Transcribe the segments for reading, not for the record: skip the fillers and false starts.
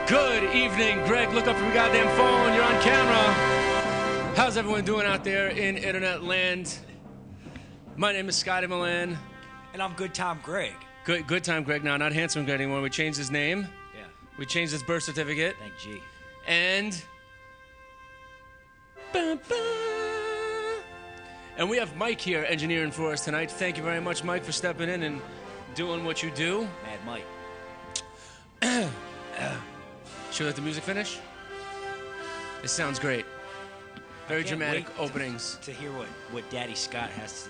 Good evening, Greg. Look up from your goddamn phone. You're on camera. How's everyone doing out there in internet land? My name is Scotty Milan. And I'm Good Time Greg. Good time, Greg. Now, not Handsome Greg anymore. We changed his name. Yeah. We changed his birth certificate. Thank G. And... And we have Mike here engineering for us tonight. Thank you very much, Mike, for stepping in and doing what you do. Mad Mike. Should we let the music finish? It sounds great. Very dramatic openings. To hear what Daddy Scott has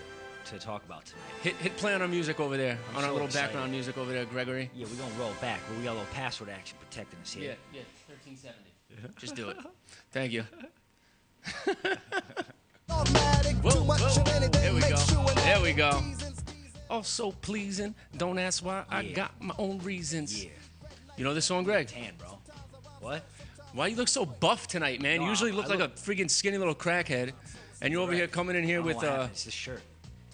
to talk about tonight. Hit play on our music over there, I'm on so our little excited. background music over there, Gregory. Yeah, we're going to roll back, but we got a little password action protecting us here. Yeah, 1370. Just do it. Thank you. Whoa. There we go. There we go. Oh, so pleasing. Don't ask why. I got my own reasons. Yeah. You know this song, Greg? Tan, bro. What? Why you look so buff tonight, man? No, you usually I look like a freaking skinny little crackhead, and you're over here coming in here with It's this shirt.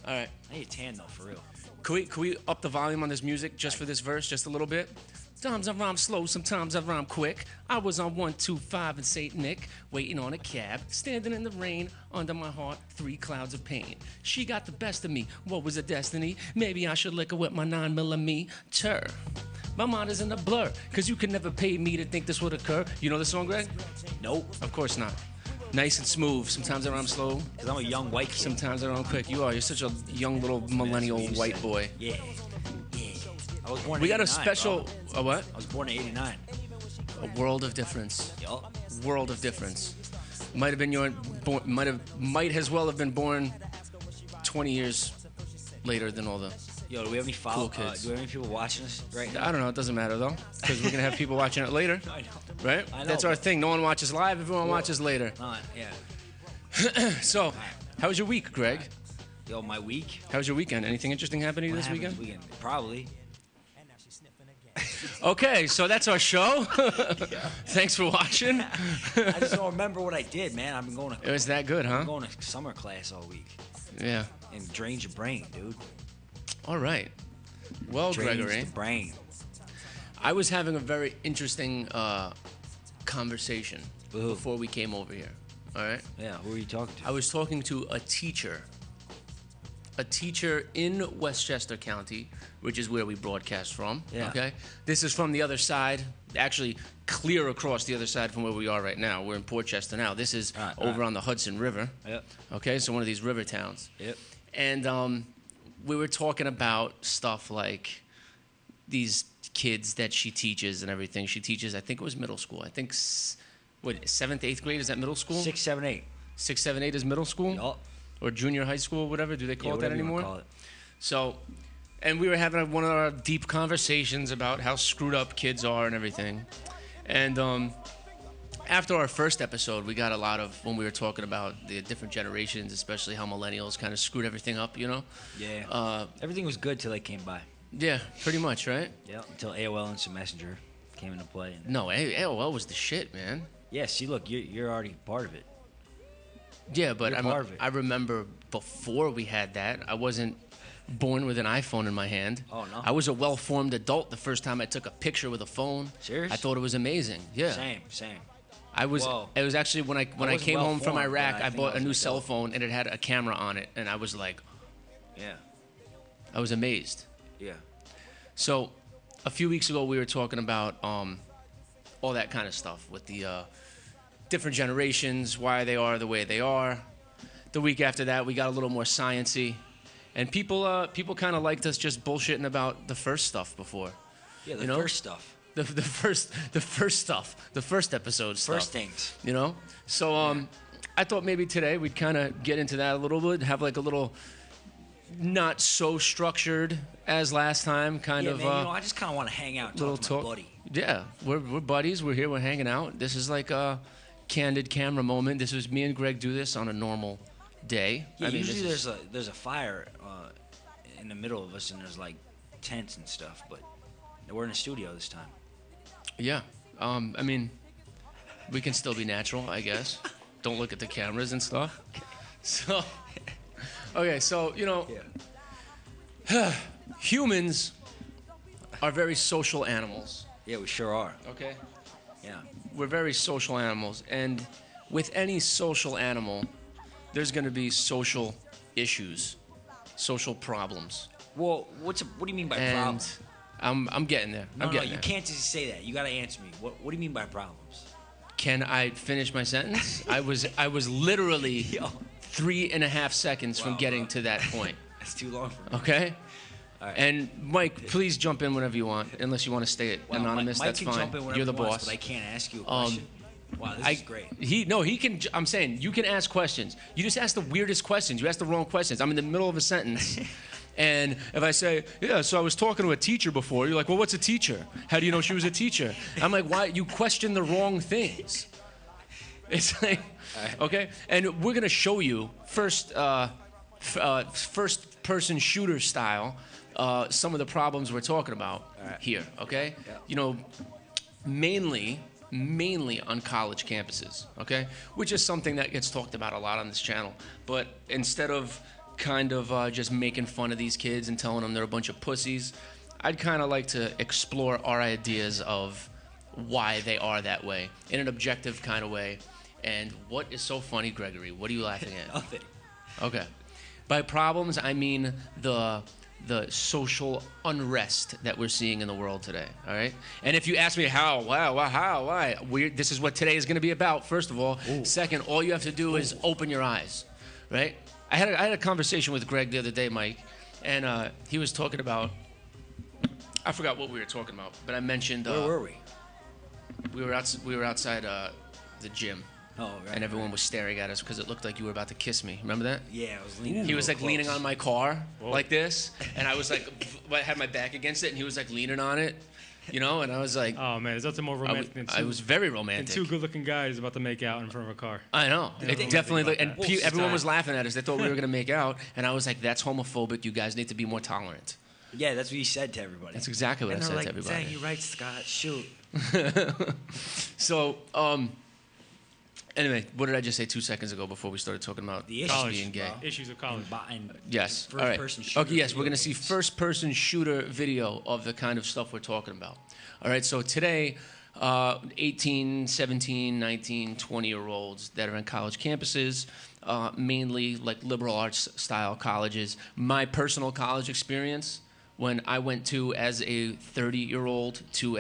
All right. I need a tan though, for real. Can we up the volume on this music just for this verse, just a little bit? Sometimes I rhyme slow, sometimes I rhyme quick. I was on 125 in St. Nick, waiting on a cab, standing in the rain, under my heart, 3 clouds of pain. She got the best of me, what was a destiny? Maybe I should lick her with my 9mm. My mind is in a blur, cause you could never pay me to think this would occur. You know the song, Greg? Nope. Of course not. Nice and smooth. Sometimes I rhyme slow. Because I'm a young white kid. Sometimes I rhyme quick. You are. You're such a young little millennial white boy. Yeah. I was born in We got a 89, special. bro. A what? I was born in 89. A world of difference. Yup. World of difference. Might have been might as well have been born 20 years later than all the. Yo, do we have any Cool kids. do we have any people watching us right now? I don't know. It doesn't matter though, because we're gonna have people watching it later, I know. right? I know, That's our but- thing. No one watches live. Everyone watches later. Yeah. So, how was your week, Greg? Yo, my week? How was your weekend? Anything interesting happening What this happened weekend? Probably. Okay, so that's our show. Thanks for watching. I just don't remember what I did, man. I've been going It to was that good, huh? I'm going to summer class all week. Yeah. And drains your brain, dude. All right. Well, Drains Gregory, the brain. I was having a very interesting conversation Ooh. before we came over here. All right. Yeah, who are you talking to? I was talking to a teacher in Westchester County, which is where we broadcast from. Yeah. Okay. This is from the other side, actually clear across the other side from where we are right now. We're in Portchester now. This is over on the Hudson River. Yep. Okay, so one of these river towns. Yep. And we were talking about stuff like these kids that she teaches and everything. She teaches, I think it was middle school. I think, 7th, 8th grade, is that middle school? 6, 7, 8. 6, 7, 8 is middle school? Yup. Or junior high school, whatever. Do they call it that whatever you anymore? wanna call it. So, and we were having one of our deep conversations about how screwed up kids are and everything. And after our first episode, we got a lot of, when we were talking about the different generations, especially how millennials kind of screwed everything up, you know? Yeah. Everything was good till they came by. Yeah, pretty much, right? Yeah. Until AOL Instant Messenger came into play. And No, AOL was the shit, man. yeah, see, look, you're already part of it. Yeah, but You're part of it. I remember before we had that, I wasn't born with an iPhone in my hand. Oh, no? I was a well-formed adult the first time I took a picture with a phone. Serious? I thought it was amazing. Yeah. Same. I was. Whoa. It was actually when I wasn't came home from well-formed, Iraq, but I I think bought I a was new an cell adult. phone and it had a camera on it, and I was like, Yeah. I was amazed. Yeah. So, a few weeks ago, we were talking about all that kind of stuff with the different generations, why they are the way they are. The week after that, we got a little more sciencey, and people kind of liked us just bullshitting about the first stuff before. Yeah, the You know? first stuff. The first stuff, the first episode stuff. First things. You know? So I thought maybe today we'd kind of get into that a little bit, have like a little not so structured as last time, kind Yeah, of man, I just kind of want to hang out and little talk to my talk. buddy. Yeah, we're buddies. We're here. We're hanging out. This is like a candid camera moment. This was me and Greg do this on a normal day. Yeah, I mean, usually this is- there's a fire in the middle of us, and there's like tents and stuff, but we're in a studio this time. Yeah. I mean, we can still be natural, I guess. Don't look at the cameras and stuff. So, okay, so, humans are very social animals, Yeah, we sure are. okay? Yeah. We're very social animals, and with any social animal, there's going to be social issues, social problems, Well, what do you mean by problem? and I'm getting there. No, I'm getting you there. can't just say that. You got to answer me. What do you mean by problems? Can I finish my sentence? I was literally Yo. 3.5 seconds from Wow, getting bro. to that point. That's too long for me. Okay. All right. And Mike, please jump in whenever you want, unless you want to stay Well, anonymous. Mike that's can fine. jump in whenever You're the he wants, boss. but I can't ask you a question. Wow, this is great. He can. I'm saying you can ask questions. You just ask the weirdest questions. You ask the wrong questions. I'm in the middle of a sentence, and if I say, yeah, so I was talking to a teacher before, you're like, well, what's a teacher? How do you know she was a teacher? I'm like, why? You question the wrong things. It's like, okay, and we're gonna show you first person shooter style some of the problems we're talking about here. Okay, Yeah. you know, mainly on college campuses, okay? Which is something that gets talked about a lot on this channel. But instead of kind of just making fun of these kids and telling them they're a bunch of pussies, I'd kind of like to explore our ideas of why they are that way in an objective kind of way. And what is so funny, Gregory? What are you laughing at? Nothing. Okay. By problems, I mean the social unrest that we're seeing in the world today, all right? And if you ask me how, why? This is what today is going to be about, first of all. Ooh. Second, all you have to do is open your eyes, right? I had a conversation with Greg the other day, Mike, and he was talking about, I forgot what we were talking about, but I mentioned... Where were we? We were outside the gym. Oh, right. And everyone was staring at us because it looked like you were about to kiss me. Remember that? Yeah, I was leaning. He was like leaning close. on my car like this, and I was like, I had my back against it, and he was like leaning on it, you know. And I was like, Oh man, is that more romantic than two? I was very than romantic. two good-looking guys about to make out in front of a car. I know. Yeah, It romantic definitely, about and that. everyone was laughing at us. They thought we were gonna make out, and I was like, that's homophobic. You guys need to be more tolerant. Yeah, that's what you said to everybody. That's exactly what and I said they're to like, everybody. Dang, you're right, Scott. Shoot. So, anyway, what did I just say 2 seconds ago before we started talking about The issues, College, being gay? bro. Issues of college. And Yes. first All right. person shooter Okay. Yes, we're video going to see games. first-person shooter video of the kind of stuff we're talking about. All right. So today, 18, 17, 19, 20-year-olds that are in college campuses, mainly like liberal arts style colleges. My personal college experience, when I went to as a 30-year-old to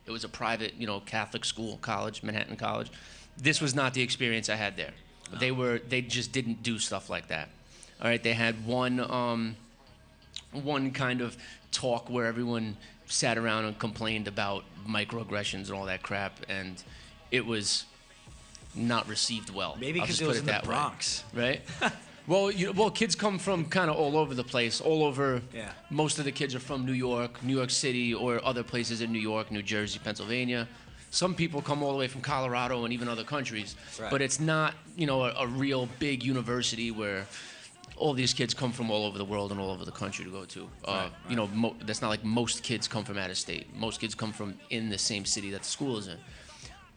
it was a private, Catholic school college, Manhattan College. This was not the experience I had there. No. They just didn't do stuff like that. All right, they had one kind of talk where everyone sat around and complained about microaggressions and all that crap, and it was not received well. Maybe I'll because just it put was in the that way, Bronx. right? Well, kids come from kind of all over the place, all over. Yeah. Most of the kids are from New York City, or other places in New York, New Jersey, Pennsylvania. Some people come all the way from Colorado and even other countries. Right. But it's not, a real big university where all these kids come from all over the world and all over the country to go to. Right. That's not like most kids come from out of state. Most kids come from in the same city that the school is in.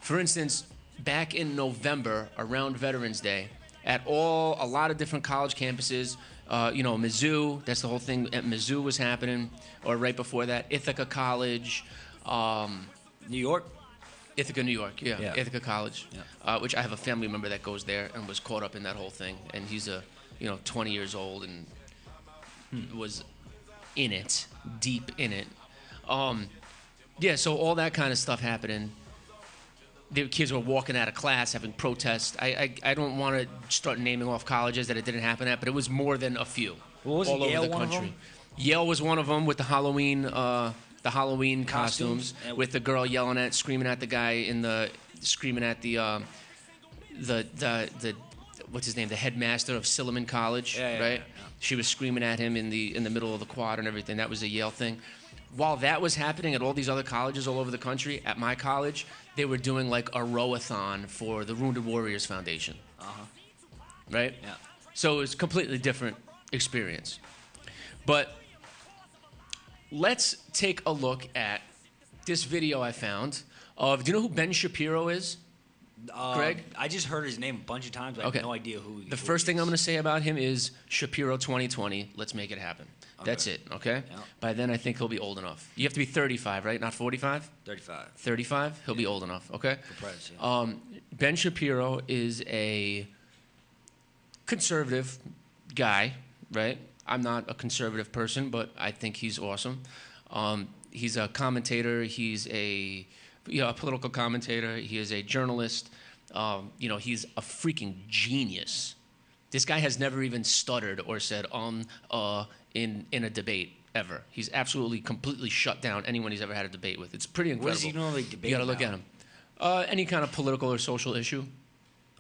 For instance, back in November, around Veterans Day, at a lot of different college campuses, Mizzou, that's the whole thing at Mizzou was happening, or right before that, Ithaca College, New York? Ithaca, New York, yeah. Ithaca College, Yeah. which I have a family member that goes there and was caught up in that whole thing, and he's 20 years old and was in it, deep in it. So all that kind of stuff happening. The kids were walking out of class, having protests. I don't want to start naming off colleges that it didn't happen at, but it was more than a few. Well, wasn't all over Yale the one of country. them? Yale was one of them with the Halloween costumes, And- with the girl screaming at the guy screaming at the what's his name, the headmaster of Silliman College, Yeah, right? yeah. She was screaming at him in the middle of the quad and everything. That was a Yale thing. While that was happening at all these other colleges all over the country, at my college, they were doing like a row-a-thon for the Wounded Warriors Foundation. Right? Yeah. So it was a completely different experience. But let's take a look at this video I found of, do you know who Ben Shapiro is? Greg? I just heard his name a bunch of times, but I Okay. have no idea who The first thing I'm going to say about him is Shapiro 2020, let's make it happen. That's it, okay? Yeah. By then, I think he'll be old enough. You have to be 35, right? Not 45? 35. 35? He'll be old enough, okay? For Prez, yeah. Ben Shapiro is a conservative guy, right? I'm not a conservative person, but I think he's awesome. He's a commentator. He's a political commentator. He is a journalist. He's a freaking genius. This guy has never even stuttered or said in a debate ever. He's absolutely completely shut down anyone he's ever had a debate with. It's pretty incredible. What does he normally debate You got to look about? at him. Any kind of political or social issue,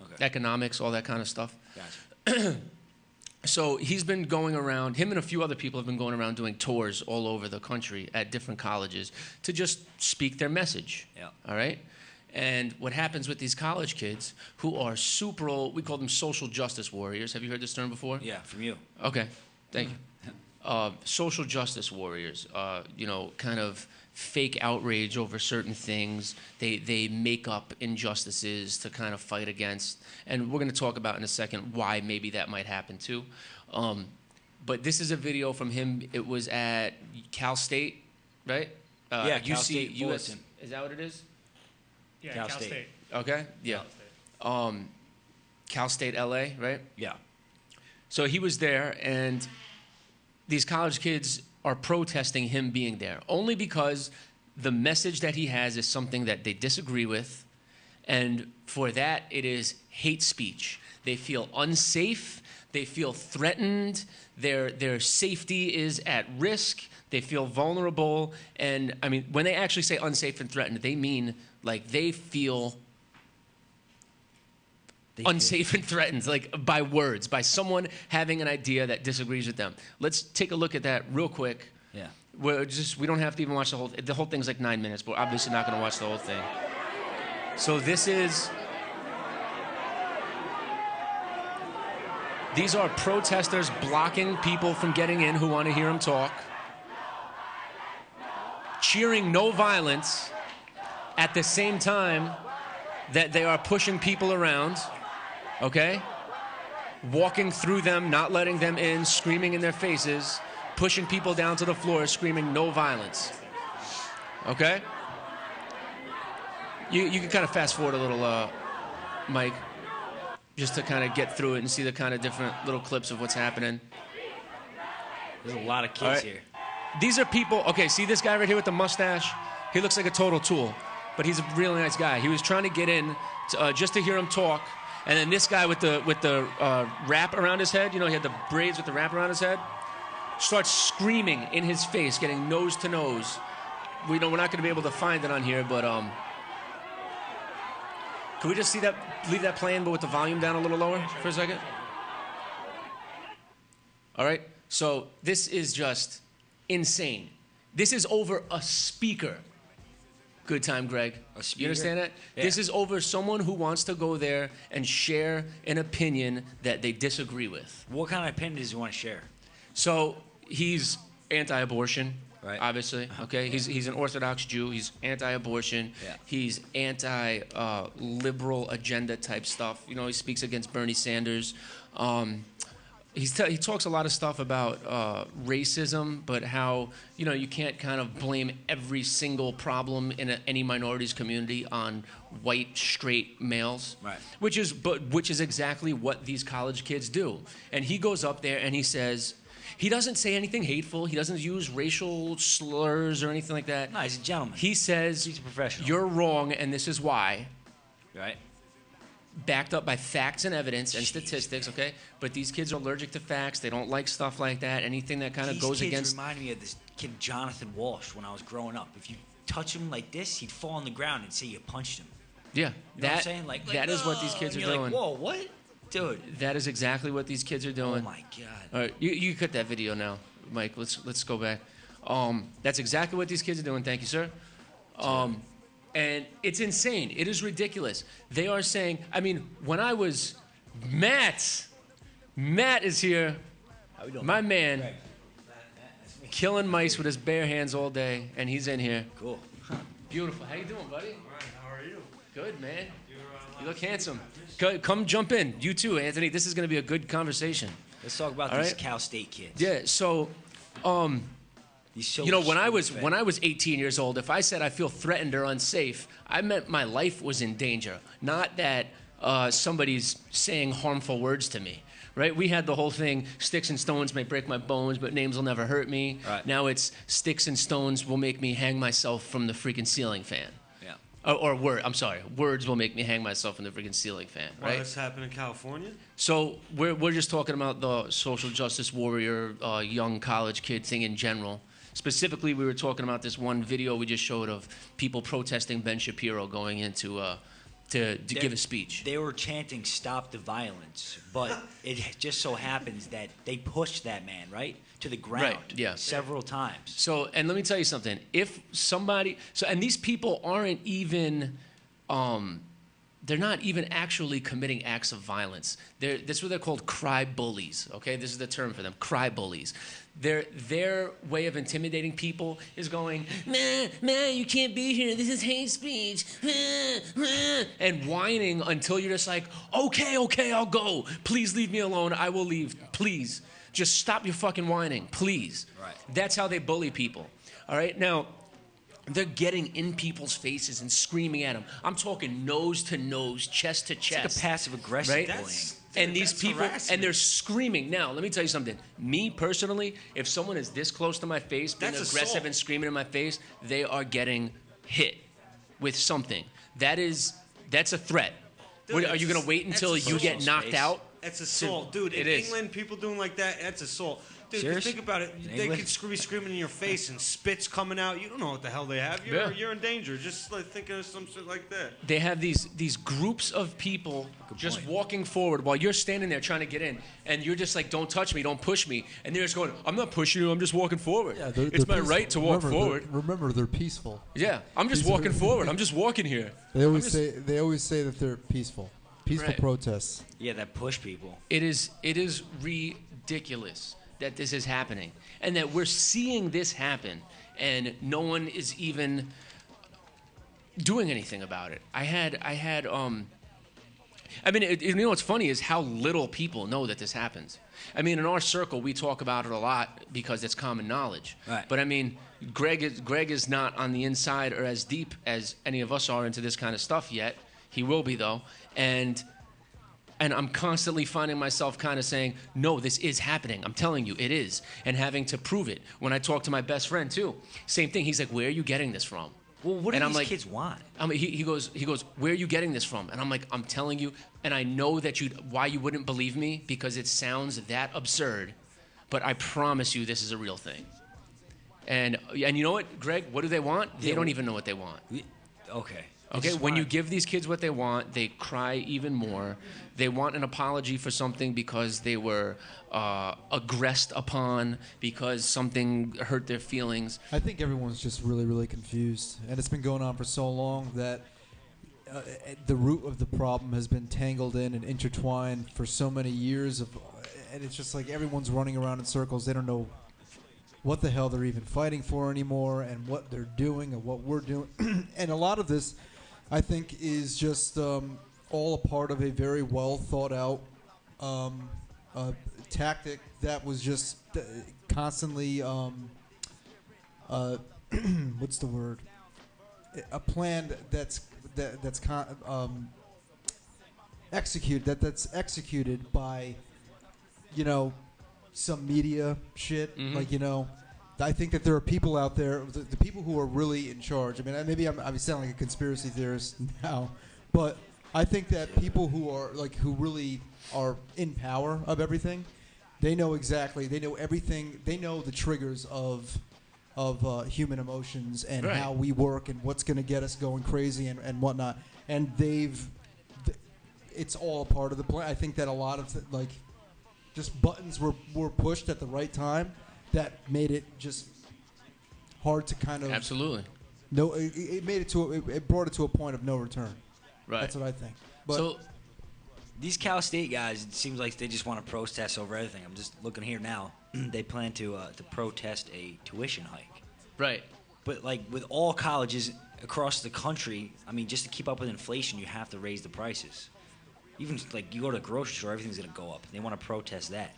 Okay. economics, all that kind of stuff. Gotcha. So he's been going around, him and a few other people have been going around doing tours all over the country at different colleges to just speak their message. Yeah. All right? And what happens with these college kids who are we call them social justice warriors. Have you heard this term before? Yeah, from you. Okay, thank you. Social justice warriors, kind of fake outrage over certain things. They make up injustices to kind of fight against. And we're going to talk about in a second why maybe that might happen too. But this is a video from him. It was at Cal State, right? Yeah, Cal State US. Fullerton. Is that what it is? Yeah, Cal Cal State. State. Okay, yeah. Cal State, LA, right? Yeah. So he was there, and these college kids are protesting him being there only because the message that he has is something that they disagree with, and for that it is hate speech. They feel unsafe, they feel threatened, their safety is at risk, they feel vulnerable, and I mean, when they actually say unsafe and threatened, they mean like they feel unsafe and threatened, like by words, by someone having an idea that disagrees with them. Let's take a look at that real quick. Yeah. We don't have to even watch the whole thing's like 9 minutes, but we're obviously not going to watch the whole thing. So these are protesters blocking people from getting in who want to hear him talk, cheering no violence at the same time that they are pushing people around. Okay? Walking through them, not letting them in, screaming in their faces, pushing people down to the floor, screaming no violence. Okay? You can kind of fast forward a little, Mike, just to kind of get through it and see the kind of different little clips of what's happening. There's a lot of kids All right. here. These are people, okay, see this guy right here with the mustache? He looks like a total tool, but he's a really nice guy. He was trying to get in just to hear him talk. And then this guy with the wrap around his head, he had the braids with the wrap around his head, starts screaming in his face, getting nose to nose. We're not going to be able to find it on here, but can we just leave that playing, but with the volume down a little lower for a second? All right. So this is just insane. This is over a speaker. Good time, Greg. You understand that? Yeah. This is over someone who wants to go there and share an opinion that they disagree with. What kind of opinion does he want to share? So he's anti-abortion, Right. obviously. Okay, he's an Orthodox Jew. He's anti-abortion. Yeah. He's anti-liberal agenda type stuff. He speaks against Bernie Sanders. He talks a lot of stuff about racism, but how you can't kind of blame every single problem in any minorities community on white straight males, Right. which is exactly what these college kids do. And he goes up there and he says, he doesn't say anything hateful. He doesn't use racial slurs or anything like that. No, he's a gentleman. He says, He's a professional. "You're wrong, and this is why." Right. Backed up by facts and evidence and statistics, okay? But these kids are allergic to facts. They don't like stuff like that. Anything that kind of goes These kids against. remind me of this kid Jonathan Walsh when I was growing up. If you touch him like this, he'd fall on the ground and say you punched him. Yeah, You know what I'm saying? that is what these kids and are you're doing. Like, whoa, what? Dude. That is exactly what these kids are doing. Oh, my God. All right, you cut that video now, Mike. Let's go back. That's exactly what these kids are doing. Thank you, sir. And it's insane. It is ridiculous. They are saying, I mean, when I was Matt is here, How we doing? my man, Greg. killing mice with his bare hands all day, and he's in here. Cool. Beautiful. How you doing, buddy? How are you? Good, man. You look handsome. Come jump in. You too, Anthony. This is going to be a good conversation. Let's talk about All these right. Cal State kids. Yeah, so These so You know, when I was spoon-fed. when I was 18 years old, if I said I feel threatened or unsafe, I meant my life was in danger, not that somebody's saying harmful words to me. Right? We had the whole thing: sticks and stones may break my bones, but names will never hurt me. Right. Now it's sticks and stones will make me hang myself from the freaking ceiling fan. Yeah. I'm sorry, words will make me hang myself from the freaking ceiling fan. Why Right? this happened in California? So we're just talking about the social justice warrior, young college kid thing in general. Specifically, we were talking about this one video we just showed of people protesting Ben Shapiro going into to give a speech. They were chanting "Stop the violence," but it just so happens that they pushed that man right to the ground Right, yeah. several times. So, and let me tell you something. If somebody, and these people aren't even, they're not even actually committing acts of violence. That's what they're called, cry bullies. Okay, this is the term for them, cry bullies. Their way of intimidating people is going, man, you can't be here. This is hate speech, and whining until you're just like, okay, I'll go. Please leave me alone. I will leave. Please, just stop your fucking whining, please. Right. That's how they bully people. All right, now. They're getting in people's faces and screaming at them. I'm talking nose to nose, chest to chest. It's like a passive aggressive Right? bullying. And these That's people, harassment. and they're screaming. Now, let me tell you something. Me, personally, if someone is this close to my face, being That's aggressive assault. and screaming in my face, they are getting hit with something. That's a threat. Dude, Are you going to wait that's until you assault. get knocked Space. out? That's assault, dude. It In is. England, people doing like that, that's assault. Dude, Serious? just think about it. In They England? could be screaming in your face and spit's coming out. You don't know what the hell they have. Yeah. You're in danger. Just like thinking of some shit like that. They have these groups of people just walking forward while you're standing there trying to get in, and you're just like, don't touch me, don't push me, and they're just going, I'm not pushing you, I'm just walking forward. Yeah, It's my peaceful. right to walk forward. Remember, they're peaceful. Yeah, I'm just These are- walking forward. I'm just walking here. They always just- say that they're peaceful. Peaceful Right. protests. Yeah, that push people. It is ridiculous that this is happening, and that we're seeing this happen, and no one is even doing anything about it. I mean, you know what's funny is how little people know that this happens. I mean, in our circle, we talk about it a lot because it's common knowledge. Right. But I mean, Greg is not on the inside or as deep as any of us are into this kind of stuff yet. He will be, though. And I'm constantly finding myself kind of saying, no, this is happening. I'm telling you, it is. And having to prove it. When I talk to my best friend, too, same thing. He's like, where are you getting this from? Well, what do And I'm these like- kids want? I mean, he goes, where are you getting this from? And I'm like, I'm telling you, and I know that why you wouldn't believe me, because it sounds that absurd, but I promise you this is a real thing. And you know what, Greg, what do they want? They don't even know what they want. Okay. Okay, It's when you smart. give these kids what they want, they cry even more. They want an apology for something because they were aggressed upon, because something hurt their feelings. I think everyone's just really, really confused, and it's been going on for so long that the root of the problem has been tangled in and intertwined for so many years and it's just like everyone's running around in circles. They don't know what the hell they're even fighting for anymore, and what they're doing and what we're doing. And a lot of this, I think, is just all a part of a very well thought out tactic that was just constantly what's the word? A plan that's executed by, some media shit. Mhm. Like, I think that there are people out there, the people who are really in charge. I mean, maybe I'm sounding like a conspiracy theorist now, but I think that people who are who really are in power of everything, they know everything. They know the triggers of human emotions and Right. how we work and what's going to get us going crazy and whatnot. And it's all a part of the plan. I think that a lot of just buttons were pushed at the right time that made it just hard to kind of Absolutely. no. It made it it brought it to a point of no return. Right. That's what I think. But So, These Cal State guys, it seems like they just want to protest over everything. I'm just looking here now. They plan to protest a tuition hike. right. But with all colleges across the country, I mean, just to keep up with inflation, you have to raise the prices. Even you go to the grocery store, everything's gonna go up. They want to protest that,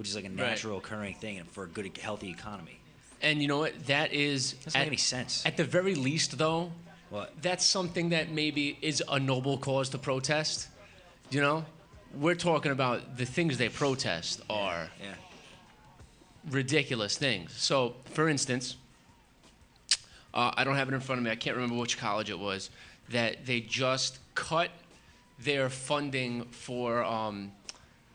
which is like a natural occurring thing for a good, healthy economy. And you know what? That is Doesn't make any sense. At the very least, though, What? that's something that maybe is a noble cause to protest. You know, we're talking about the things they protest are Yeah. ridiculous things. So, for instance, I don't have it in front of me. I can't remember which college it was that they just cut their funding for.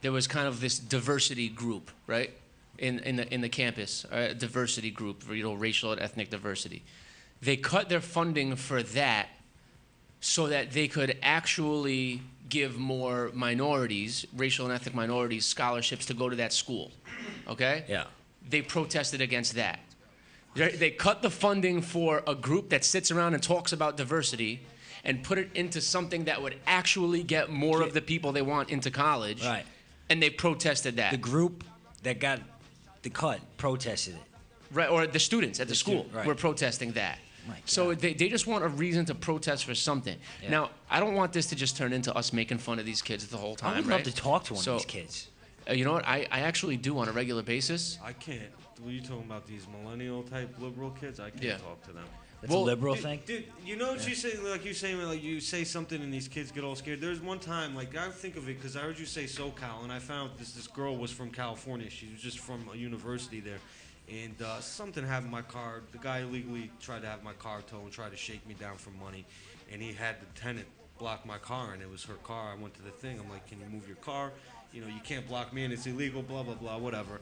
There was kind of this diversity group, right, in the campus, diversity group, racial and ethnic diversity. They cut their funding for that so that they could actually give more minorities, racial and ethnic minorities, scholarships to go to that school. Okay? Yeah. They protested against that. They cut the funding for a group that sits around and talks about diversity and put it into something that would actually get more of the people they want into college. Right. And they protested that. The group that got the cut protested it. Right, or the students at the school right. were protesting that. My So God. they just want a reason to protest for something. Yeah. Now, I don't want this to just turn into us making fun of these kids the whole time, I would right? love to talk to one So, of these kids. You know what? I actually do on a regular basis. I can't. What are you talking about? These millennial type liberal kids? I can't Yeah. talk to them. That's well, a liberal thing. Dude, you know what you say? Like you saying, like you say something and these kids get all scared. There's one time, like I think of it because I heard you say SoCal, and I found this girl was from California. She was just from a university there, and something happened to my car. The guy illegally tried to have my car towed and tried to shake me down for money, and he had the tenant block my car, and it was her car. I went to the thing. I'm like, can you move your car? You know, you can't block me, and it's illegal. Blah blah blah, whatever.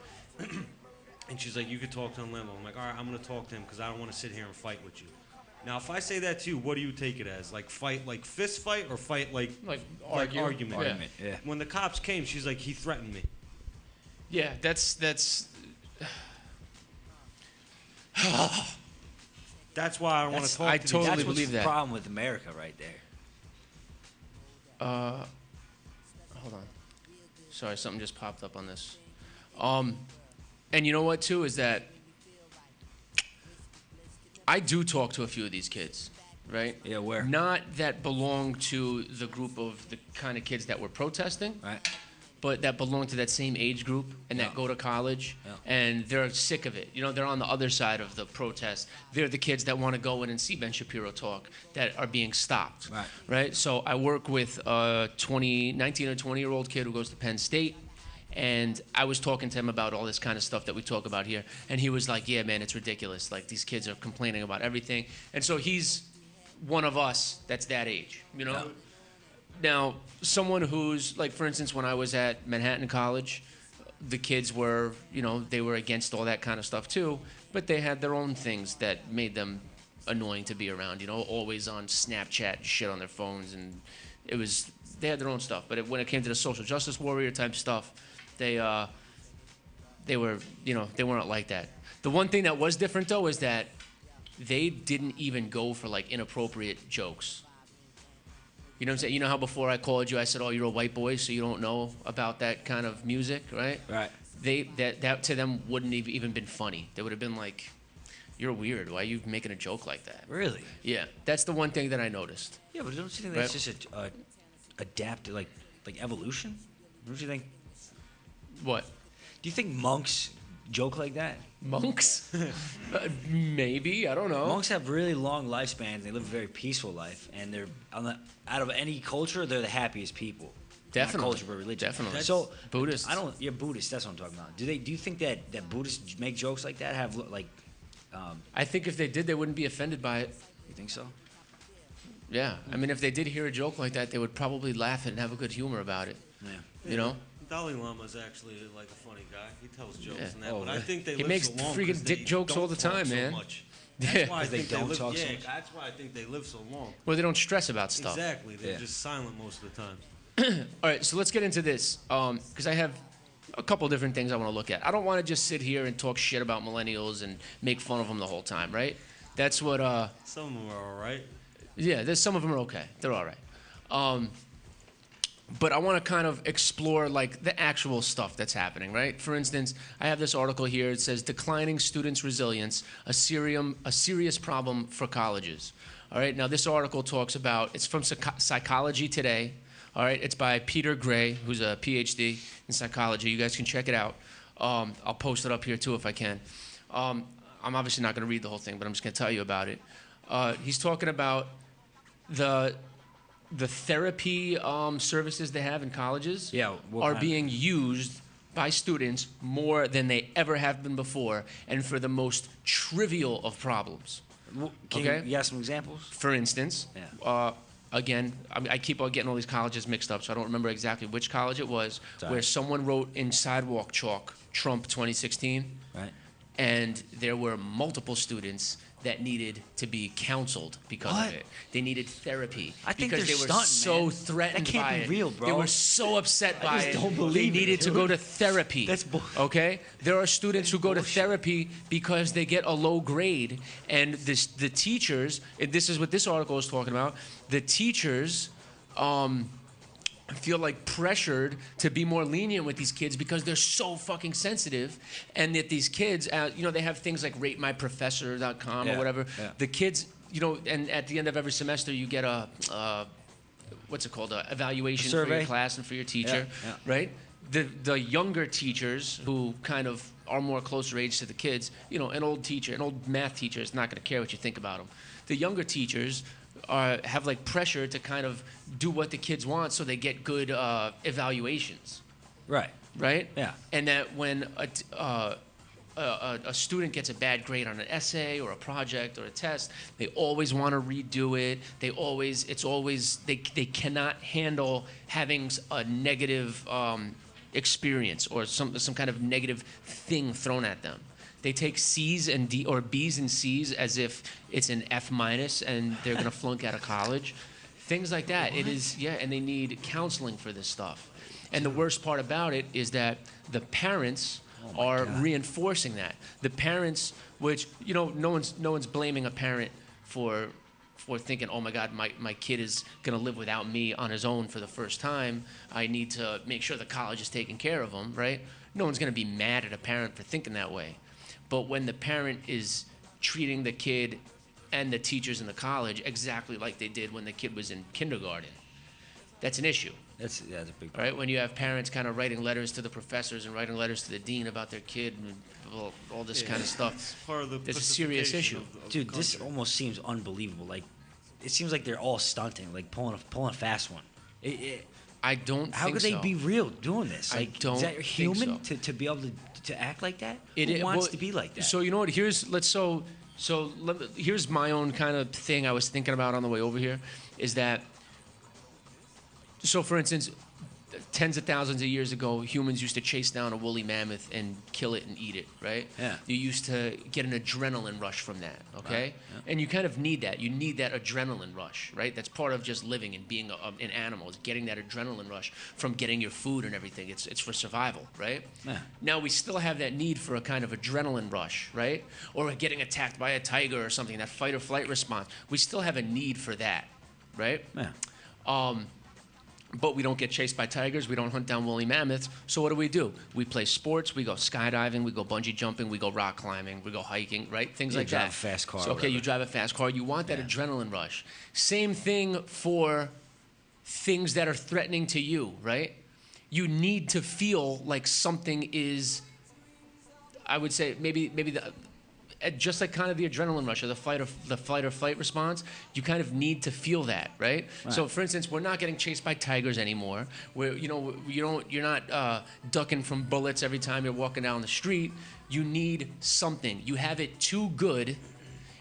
And she's like, you could talk to him, Lambo. I'm like, all right, I'm gonna talk to him because I don't want to sit here and fight with you. Now, if I say that to you, what do you take it as? Like fight, like fist fight, or fight like argument? Argument, yeah. When the cops came, she's like, he threatened me. Yeah, that's That's why I don't want to talk I to totally That's these what's believe the that. problem with America right there. Hold on. Sorry, something just popped up on this. And you know what, too, is that I do talk to a few of these kids, right? Yeah, where? Not that belong to the group of the kind of kids that were protesting, Right. but that belong to that same age group and that Yeah. go to college, Yeah. and they're sick of it. You know, they're on the other side of the protest. They're the kids that want to go in and see Ben Shapiro talk that are being stopped. Right. So I work with a 19 or 20-year-old kid who goes to Penn State, and I was talking to him about all this kind of stuff that we talk about here, and he was like, yeah, man, it's ridiculous. Like, these kids are complaining about everything. And so he's one of us that's that age, you know? Yeah. Now, someone who's, like, for instance, when I was at Manhattan College, the kids were, you know, they were against all that kind of stuff too, but they had their own things that made them annoying to be around, you know, always on Snapchat and shit on their phones, and they had their own stuff. But when it came to the social justice warrior type stuff, they were, you know, they weren't like that. The one thing that was different, though, is that they didn't even go for, like, inappropriate jokes. You know what I'm saying? You know how before I called you, I said, oh, you're a white boy, so you don't know about that kind of music, right? Right. That to them wouldn't have even been funny. They would have been like, you're weird. Why are you making a joke like that? Really? Yeah, that's the one thing that I noticed. Yeah, but don't you think that's Right. just adapted, like evolution? Don't you think? What? Do you think monks joke like that? Monks? Maybe. I don't know. Monks have really long lifespans. They live a very peaceful life, and they're out of any culture, they're the happiest people. Definitely. Not culture, but religion. Definitely. So Buddhists. You're Buddhist. That's what I'm talking about. Do you think that Buddhists make jokes like that? Have like? I think if they did, they wouldn't be offended by it. You think so? Yeah. I mean, if they did hear a joke like that, they would probably laugh and have a good humor about it. Yeah. You know? Dalai Lama's actually like a funny guy. He tells jokes Yeah. and that, Oh, but I really? think they He live makes so long freaking 'cause dick they jokes don't all the talk time, so man. much. Yeah. That's why I 'Cause they think they don't live. talk so Yeah, much. that's why I think they live so long. Well, they don't stress about stuff. Exactly, they're Yeah. just silent most of the time. All right, so let's get into this because I have a couple different things I want to look at. I don't want to just sit here and talk shit about millennials and make fun of them the whole time, right? That's what. Some of them are all right. Yeah, there's some of them are okay. They're all right. But I want to kind of explore like the actual stuff that's happening, right? For instance, I have this article here. It says declining students' resilience, a serious problem for colleges. All right. Now this article talks about. It's from Psychology Today. All right. It's by Peter Gray, who's a PhD in psychology. You guys can check it out. I'll post it up here too if I can. I'm obviously not going to read the whole thing, but I'm just going to tell you about it. He's talking about the therapy services they have in colleges are being used by students more than they ever have been before, and for the most trivial of problems. Can you have some examples? For instance, again, I keep on getting all these colleges mixed up, so I don't remember exactly which college it was, where someone wrote in sidewalk chalk, Trump 2016, right? And there were multiple students that needed to be counseled because of it. They needed therapy because they were so threatened by it. That can't be real, bro. They were so upset by it. Don't believe they needed to go to therapy. That's okay? There are students who go to therapy because they get a low grade, and the teachers. And this is what this article is talking about. The teachers. Feel like pressured to be more lenient with these kids because they're so fucking sensitive, and that these kids, they have things like ratemyprofessor.com or whatever. Yeah. The kids, and at the end of every semester you get a what's it called, a evaluation for your class and for your teacher, right? The younger teachers who kind of are more closer age to the kids, an old math teacher is not going to care what you think about them. The younger teachers have like pressure to kind of do what the kids want so they get good evaluations. Right. Right? Yeah. And that when a student gets a bad grade on an essay or a project or a test, they always want to redo it. They cannot handle having a negative experience or some kind of negative thing thrown at them. They take C's and D or B's and C's as if it's an F- and they're going to flunk out of college. Things like that. It is, and they need counseling for this stuff. And the worst part about it is that the parents are reinforcing that. The parents, which, no one's blaming a parent for thinking, oh my God, my kid is going to live without me on his own for the first time. I need to make sure the college is taking care of him, right? No one's going to be mad at a parent for thinking that way. But when the parent is treating the kid and the teachers in the college exactly like they did when the kid was in kindergarten, that's an issue. That's a big problem. Right? When you have parents kind of writing letters to the professors and writing letters to the dean about their kid and all this kind of stuff, It's part of the it's a serious issue. of Dude, the this country. almost seems unbelievable. Like, it seems like they're all stunting, like pulling a fast one. I don't How think could they so. be real doing this? I Like, don't is that think human so. to be able to act like that? It Who is- wants well, to be like that? So you know what? Here's my own kind of thing I was thinking about on the way over here, is that. So for instance, tens of thousands of years ago, humans used to chase down a woolly mammoth and kill it and eat it, right? Yeah. You used to get an adrenaline rush from that, okay? Right, yeah. And you kind of need that. You need that adrenaline rush, right? That's part of just living and being an animal, is getting that adrenaline rush from getting your food and everything. It's for survival, right? Yeah. Now we still have that need for a kind of adrenaline rush, right? Or getting attacked by a tiger or something, that fight or flight response. We still have a need for that, right? Yeah. But we don't get chased by tigers. We don't hunt down woolly mammoths. So what do? We play sports. We go skydiving. We go bungee jumping. We go rock climbing. We go hiking, right? Things like drive that. a fast car So, or okay, you whatever. drive a fast car. You want that adrenaline rush. Same thing for things that are threatening to you, right? You need to feel like something is, I would say, maybe just like kind of the adrenaline rush or the fight or flight response, you kind of need to feel that, right? So, for instance, we're not getting chased by tigers anymore. You're not ducking from bullets every time you're walking down the street. You need something. You have it too good,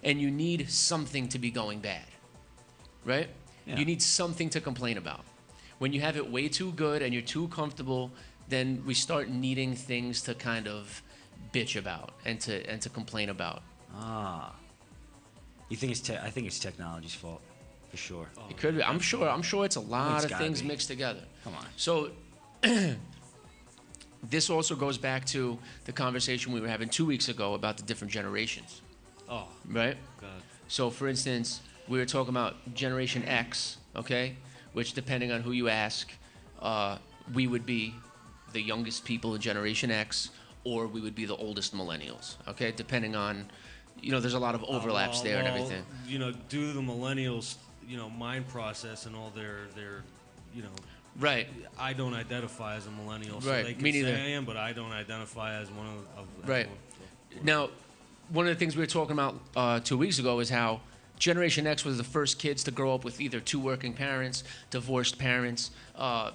and you need something to be going bad, right? Yeah. You need something to complain about. When you have it way too good and you're too comfortable, then we start needing things to kind of bitch about and to complain about. You think I think it's technology's fault, for sure. It could be. I'm sure it's a lot It's of gotta things be. mixed together. Come on. So this also goes back to the conversation we were having 2 weeks ago about the different generations, Oh, right? God. So for instance, we were talking about Generation X, okay? Which, depending on who you ask, we would be the youngest people in Generation X, or we would be the oldest millennials, okay? Depending on, there's a lot of overlaps there and everything. Due to the millennials, mind process and all their Right. I don't identify as a millennial, so Right. they can Me neither. say I am, but I don't identify as one of Right. one, so. Now, one of the things we were talking about 2 weeks ago is how Generation X was the first kids to grow up with either two working parents, divorced parents,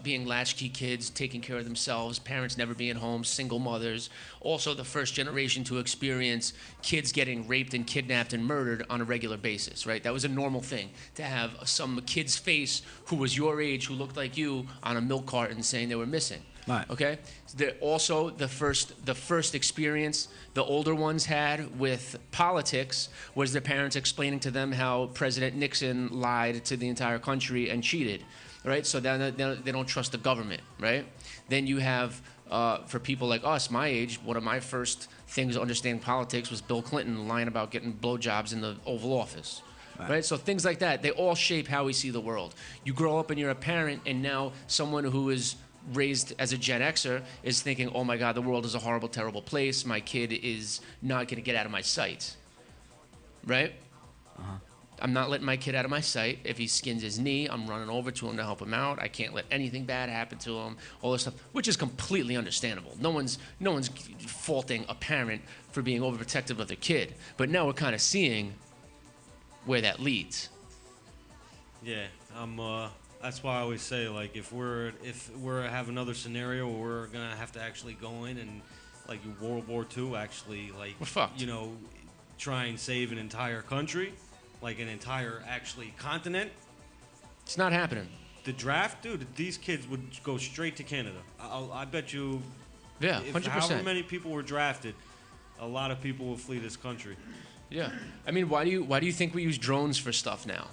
being latchkey kids, taking care of themselves, parents never being home, single mothers. Also, the first generation to experience kids getting raped and kidnapped and murdered on a regular basis, right? That was a normal thing, to have some kid's face who was your age, who looked like you, on a milk carton saying they were missing. Right. Okay. Also, the first experience the older ones had with politics was their parents explaining to them how President Nixon lied to the entire country and cheated, right? So then they don't trust the government, right? Then you have, for people like us, my age, one of my first things to understand politics was Bill Clinton lying about getting blowjobs in the Oval Office. Right. So things like that, they all shape how we see the world. You grow up and you're a parent, and now someone who is raised as a Gen Xer is thinking, oh my God, the world is a horrible, terrible place. My kid is not going to get out of my sight. Right? I'm not letting my kid out of my sight. If he skins his knee, I'm running over to him to help him out. I can't let anything bad happen to him. All this stuff, which is completely understandable. No one's faulting a parent for being overprotective of their kid. But now we're kind of seeing where that leads. Yeah, that's why I always say, like, if we're have another scenario where we're gonna have to actually go in and, like, World War II, actually, like, we're fucked. You know, try and save an entire country, like an entire actually continent. It's not happening. The draft, dude, these kids would go straight to Canada. I bet you. Yeah, 100%. However many people were drafted, a lot of people will flee this country. Yeah, I mean, why do you think we use drones for stuff now?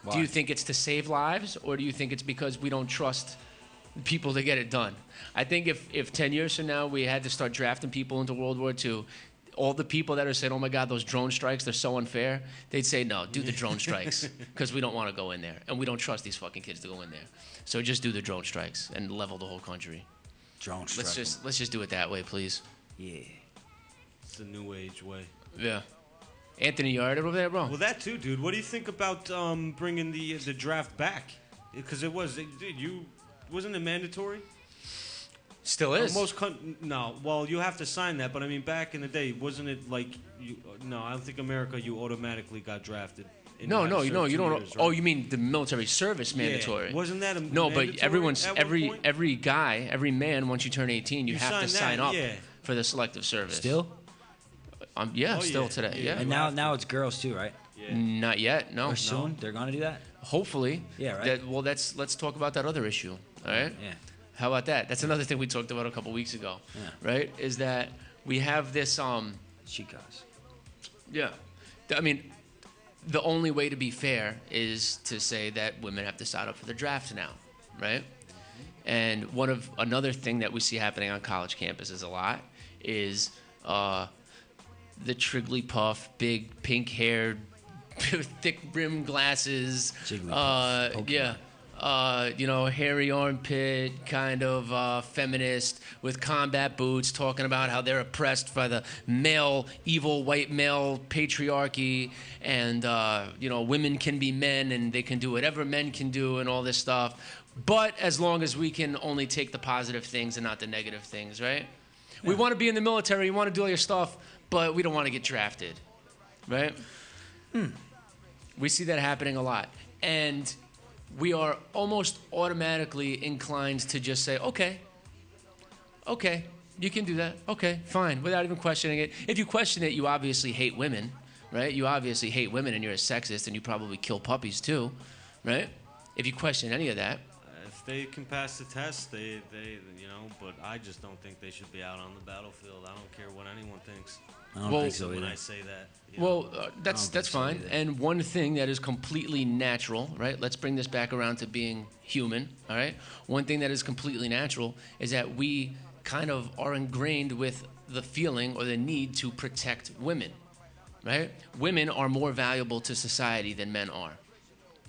Why? Do you think it's to save lives, or do you think it's because we don't trust people to get it done? I think if 10 years from now we had to start drafting people into World War II, all the people that are saying, oh my God, those drone strikes, they're so unfair, they'd say, no, do the drone strikes, because we don't want to go in there, and we don't trust these fucking kids to go in there. So just do the drone strikes and level the whole country. Drone strikes. Let's just do it that way, please. Yeah. It's a new age way. Yeah. Anthony, you alright over there, bro? Well, that too, dude. What do you think about bringing the draft back? Because wasn't it mandatory? Still is. No. Well, you have to sign that, but I mean, back in the day, wasn't it like no, I don't think America. You automatically got drafted. No, you don't. Years, right? Oh, you mean the military service mandatory? Yeah. Wasn't that no? But every every man, once you turn 18, you have to sign up yeah. for the selective service. Still? Yeah, Oh, still yeah. today. Yeah. Yeah. And now it's girls too, right? Yeah. Not yet. No. Or soon they're gonna do that. Hopefully. Yeah, right. Let's talk about that other issue. All right. Yeah. How about that? That's another thing we talked about a couple weeks ago. Yeah. Right? Is that we have this Chicas. Yeah. I mean, the only way to be fair is to say that women have to sign up for the draft now, right? And another thing that we see happening on college campuses a lot is the Triggly-Puff, big pink-haired, thick rimmed glasses. Jigglypuff. Hairy armpit, kind of feminist with combat boots, talking about how they're oppressed by the evil white male patriarchy, and women can be men and they can do whatever men can do and all this stuff. But as long as we can only take the positive things and not the negative things, right? Yeah. We want to be in the military, we want to do all your stuff, but we don't want to get drafted, right? We see that happening a lot. And we are almost automatically inclined to just say, okay, you can do that. Okay, fine, without even questioning it. If you question it, you obviously hate women, right? You obviously hate women and you're a sexist and you probably kill puppies too, right? If you question any of that. If they can pass the test, they but I just don't think they should be out on the battlefield. I don't care what anyone thinks. I don't think so When either. I say that. That's fine. either. And one thing that is completely natural, right? Let's bring this back around to being human, all right? One thing that is completely natural is that we kind of are ingrained with the feeling or the need to protect women, right? Women are more valuable to society than men are.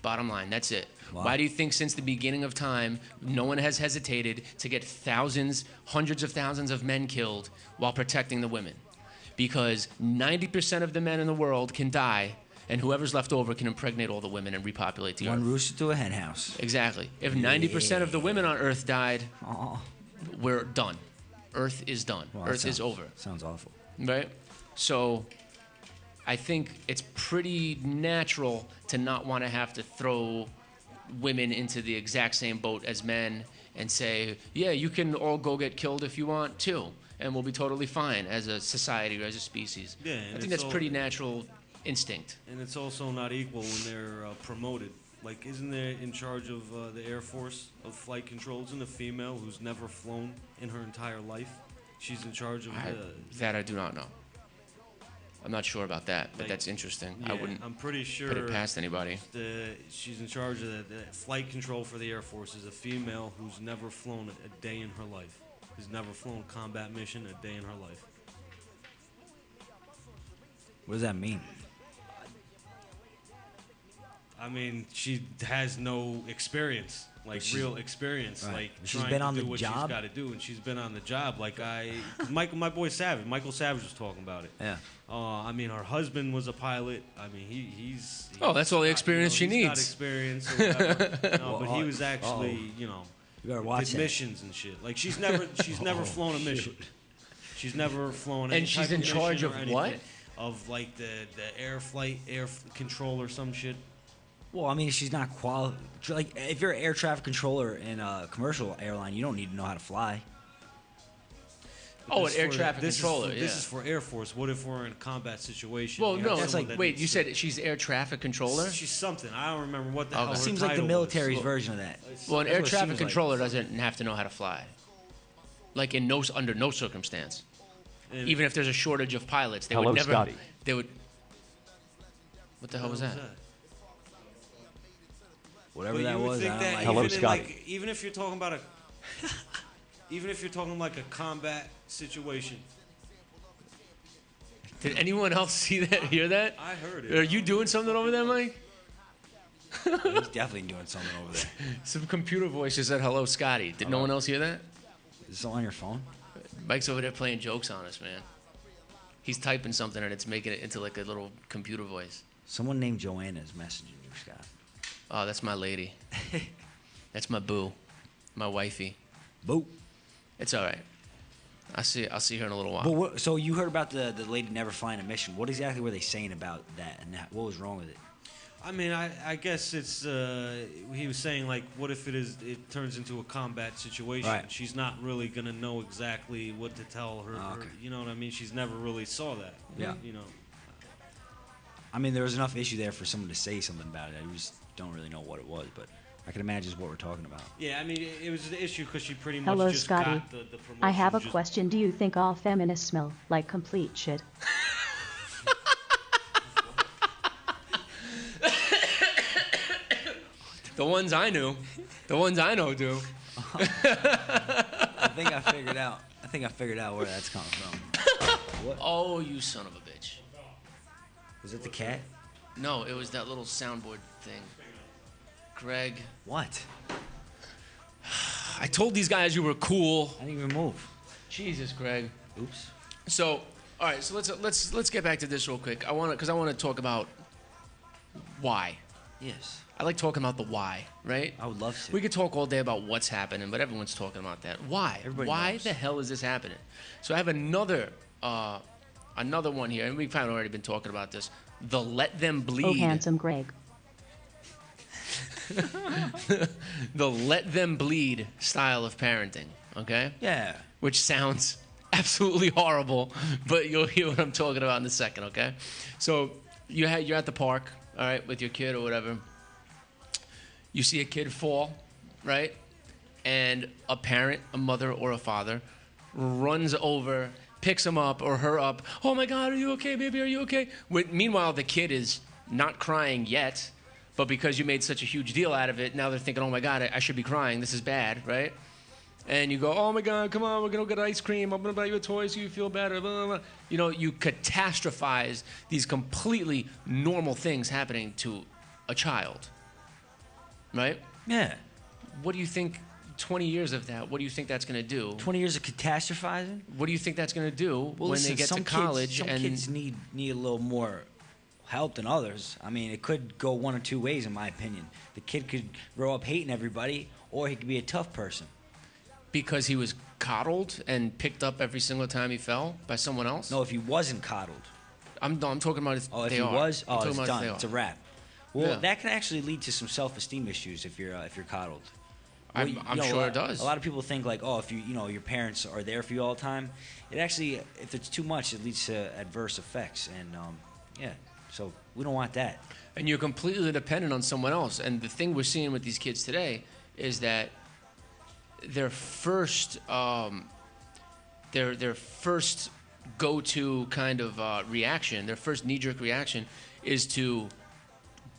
Bottom line, that's it. Wow. Why do you think since the beginning of time, no one has hesitated to get thousands, hundreds of thousands of men killed while protecting the women? Because 90% of the men in the world can die and whoever's left over can impregnate all the women and repopulate the One Earth. rooster to a hen house. Exactly. If 90% of the women on Earth died, Oh, we're done. Earth is done. well, Earth is over. Sounds awful. Right? So I think it's pretty natural to not want to have to throw women into the exact same boat as men and say, yeah, you can all go get killed if you want too, and we'll be totally fine as a society or as a species. Yeah, I and think it's that's all- pretty natural instinct. And it's also not equal when they're promoted. Like, isn't there in charge of the Air Force of flight control? Isn't a female who's never flown in her entire life? She's in charge of That I do not know. I'm not sure about that, but Like, that's interesting. yeah, I wouldn't I'm pretty sure put it past anybody. she's in charge of the flight control for the Air Force is a female who's never flown a day in her life. Has never flown a combat mission a day in her life. What does that mean? I mean, she has no experience, like she's- real experience, right. like She's trying been to on do the what job? she's got to do, and she's been on the job. Like my boy Savage, Michael Savage was talking about it. Yeah. I mean, her husband was a pilot. I mean, he's Oh, that's all the experience she he's got needs. experience or whatever. No, Well, but he was actually, you know, You better watch did that. missions and shit. Like she's never flown a mission. She's never flown. Any And she's type in charge mission or of what? anything. Of like the air control or some shit. Well, I mean, she's not like if you're an air traffic controller in a commercial airline, you don't need to know how to fly. But Oh, this an air for- traffic this controller, Is for, yeah. This is for Air Force. What if we're in a combat situation? Well, You have no, that's someone like- that wait, needs you to- said she's air traffic controller? She's something. I don't remember what the Okay. hell her Seems like the title military's was. version of that. Well, an That's air what it traffic seems like. controller doesn't have to know how to fly. Like under no circumstance. And- Even if there's a shortage of pilots, they Hello, would never. Scotty. They would. What the hell was that? Whatever But that you would was, think I that don't like Hello, even it. in, Scotty. like, even if you're talking about even if you're talking like a combat situation, Did anyone else see that? Hear that? I heard Are it. you doing something over there, Mike? He's definitely doing something over there. Some computer voice just said hello, Scotty. Did no one else hear that? Is this on your phone? Mike's over there playing jokes on us, man. He's typing something and it's making it into like a little computer voice. Someone named Joanna is messaging you, Scott. Oh, that's my lady. That's my boo, my wifey. Boo. It's all right. I'll see her in a little while. But what, so you heard about the lady never flying a mission. What exactly were they saying about that, and what was wrong with it? I mean, I guess it's he was saying like, what if it turns into a combat situation? Right. She's not really gonna know exactly what to tell her. Oh, okay. You know what I mean? She's never really saw that. Yeah. You know. I mean, there was enough issue there for someone to say something about it. I just don't really know what it was, but I can imagine is what we're talking about. Yeah, I mean, it was an issue because she pretty much Hello, just Scotty. got the promotion. I have a just- question. Do you think all feminists smell like complete shit? The ones I know do. I think I figured out. Where that's coming from. What? Oh, you son of a bitch. Was it the cat? No, it was that little soundboard thing. Greg, What? I told these guys you were cool. I didn't even move. Jesus, Greg. Oops. So, all right. So let's get back to this real quick. I want to talk about why. Yes. I like talking about the why, right? I would love to. We could talk all day about what's happening, but everyone's talking about that. Why? Everybody Why knows. the hell is this happening? So I have another one here, and we've kind of already been talking about this. The let them bleed. Oh, handsome Greg. The let them bleed style of parenting. Okay. Yeah. Which sounds absolutely horrible, but you'll hear what I'm talking about in a second, okay? So you're at the park, all right, with your kid or whatever. You see a kid fall, right? And a parent, a mother or a father, runs over, picks him up or her up. Oh my God, are you okay, baby? Are you okay? Meanwhile, the kid is not crying yet, but because you made such a huge deal out of it, now they're thinking, oh my God, I should be crying. This is bad, right? And you go, oh my God, come on, we're gonna get ice cream. I'm gonna buy you a toy so you feel better. Blah, blah, blah. You know, you catastrophize these completely normal things happening to a child, right? Yeah. What do you think? 20 years of that. What do you think that's gonna do? 20 years of catastrophizing. What do you think that's gonna do when Listen, they get to some college? kids, some kids need a little more help than others. I mean, it could go one or two ways, in my opinion. The kid could grow up hating everybody, or he could be a tough person. Because he was coddled and picked up every single time he fell by someone else? No, if he wasn't coddled. I'm talking about if Oh, if they he are. was, I'm oh, talking it's about if done. they are. It's a wrap. Well, Yeah. that can actually lead to some self-esteem issues if you're coddled. Well, I'm sure it does. A lot of people think like, oh, if your parents are there for you all the time, it actually, if it's too much, it leads to adverse effects, and yeah, so we don't want that. And you're completely dependent on someone else. And the thing we're seeing with these kids today is that their first go-to kind of reaction, their first knee-jerk reaction, is to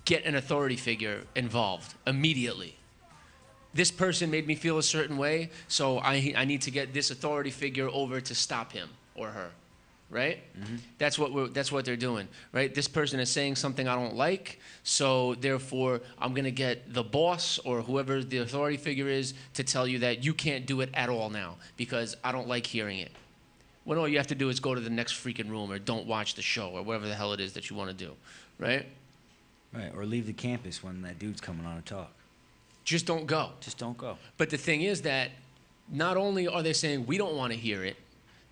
get an authority figure involved immediately. This person made me feel a certain way, so I need to get this authority figure over to stop him or her, right? Mm-hmm. That's what they're doing, right? This person is saying something I don't like, so therefore I'm gonna get the boss or whoever the authority figure is to tell you that you can't do it at all now because I don't like hearing it. When all you have to do is go to the next freaking room or don't watch the show or whatever the hell it is that you want to do, right? Right, or leave the campus when that dude's coming on to talk. Just don't go. Just don't go. But the thing is that not only are they saying we don't want to hear it,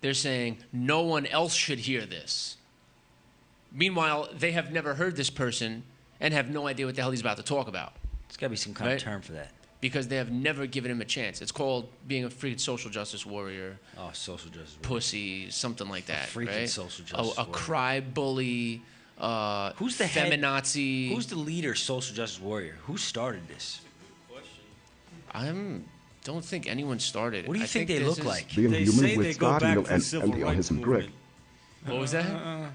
they're saying no one else should hear this. Meanwhile, they have never heard this person and have no idea what the hell he's about to talk about. There's got to be some kind of term for that. Because they have never given him a chance. It's called being a freaking social justice warrior. Oh, social justice warrior. Pussy, something like that, freaking right? social justice a warrior. cry bully, Who's the feminazi. Who's the leader social justice warrior? Who started this? I don't think anyone started it. What do you think they this look is- like? Being They human say with they go back Scotty to the and civil rights idealism, Greg. movement. What was that?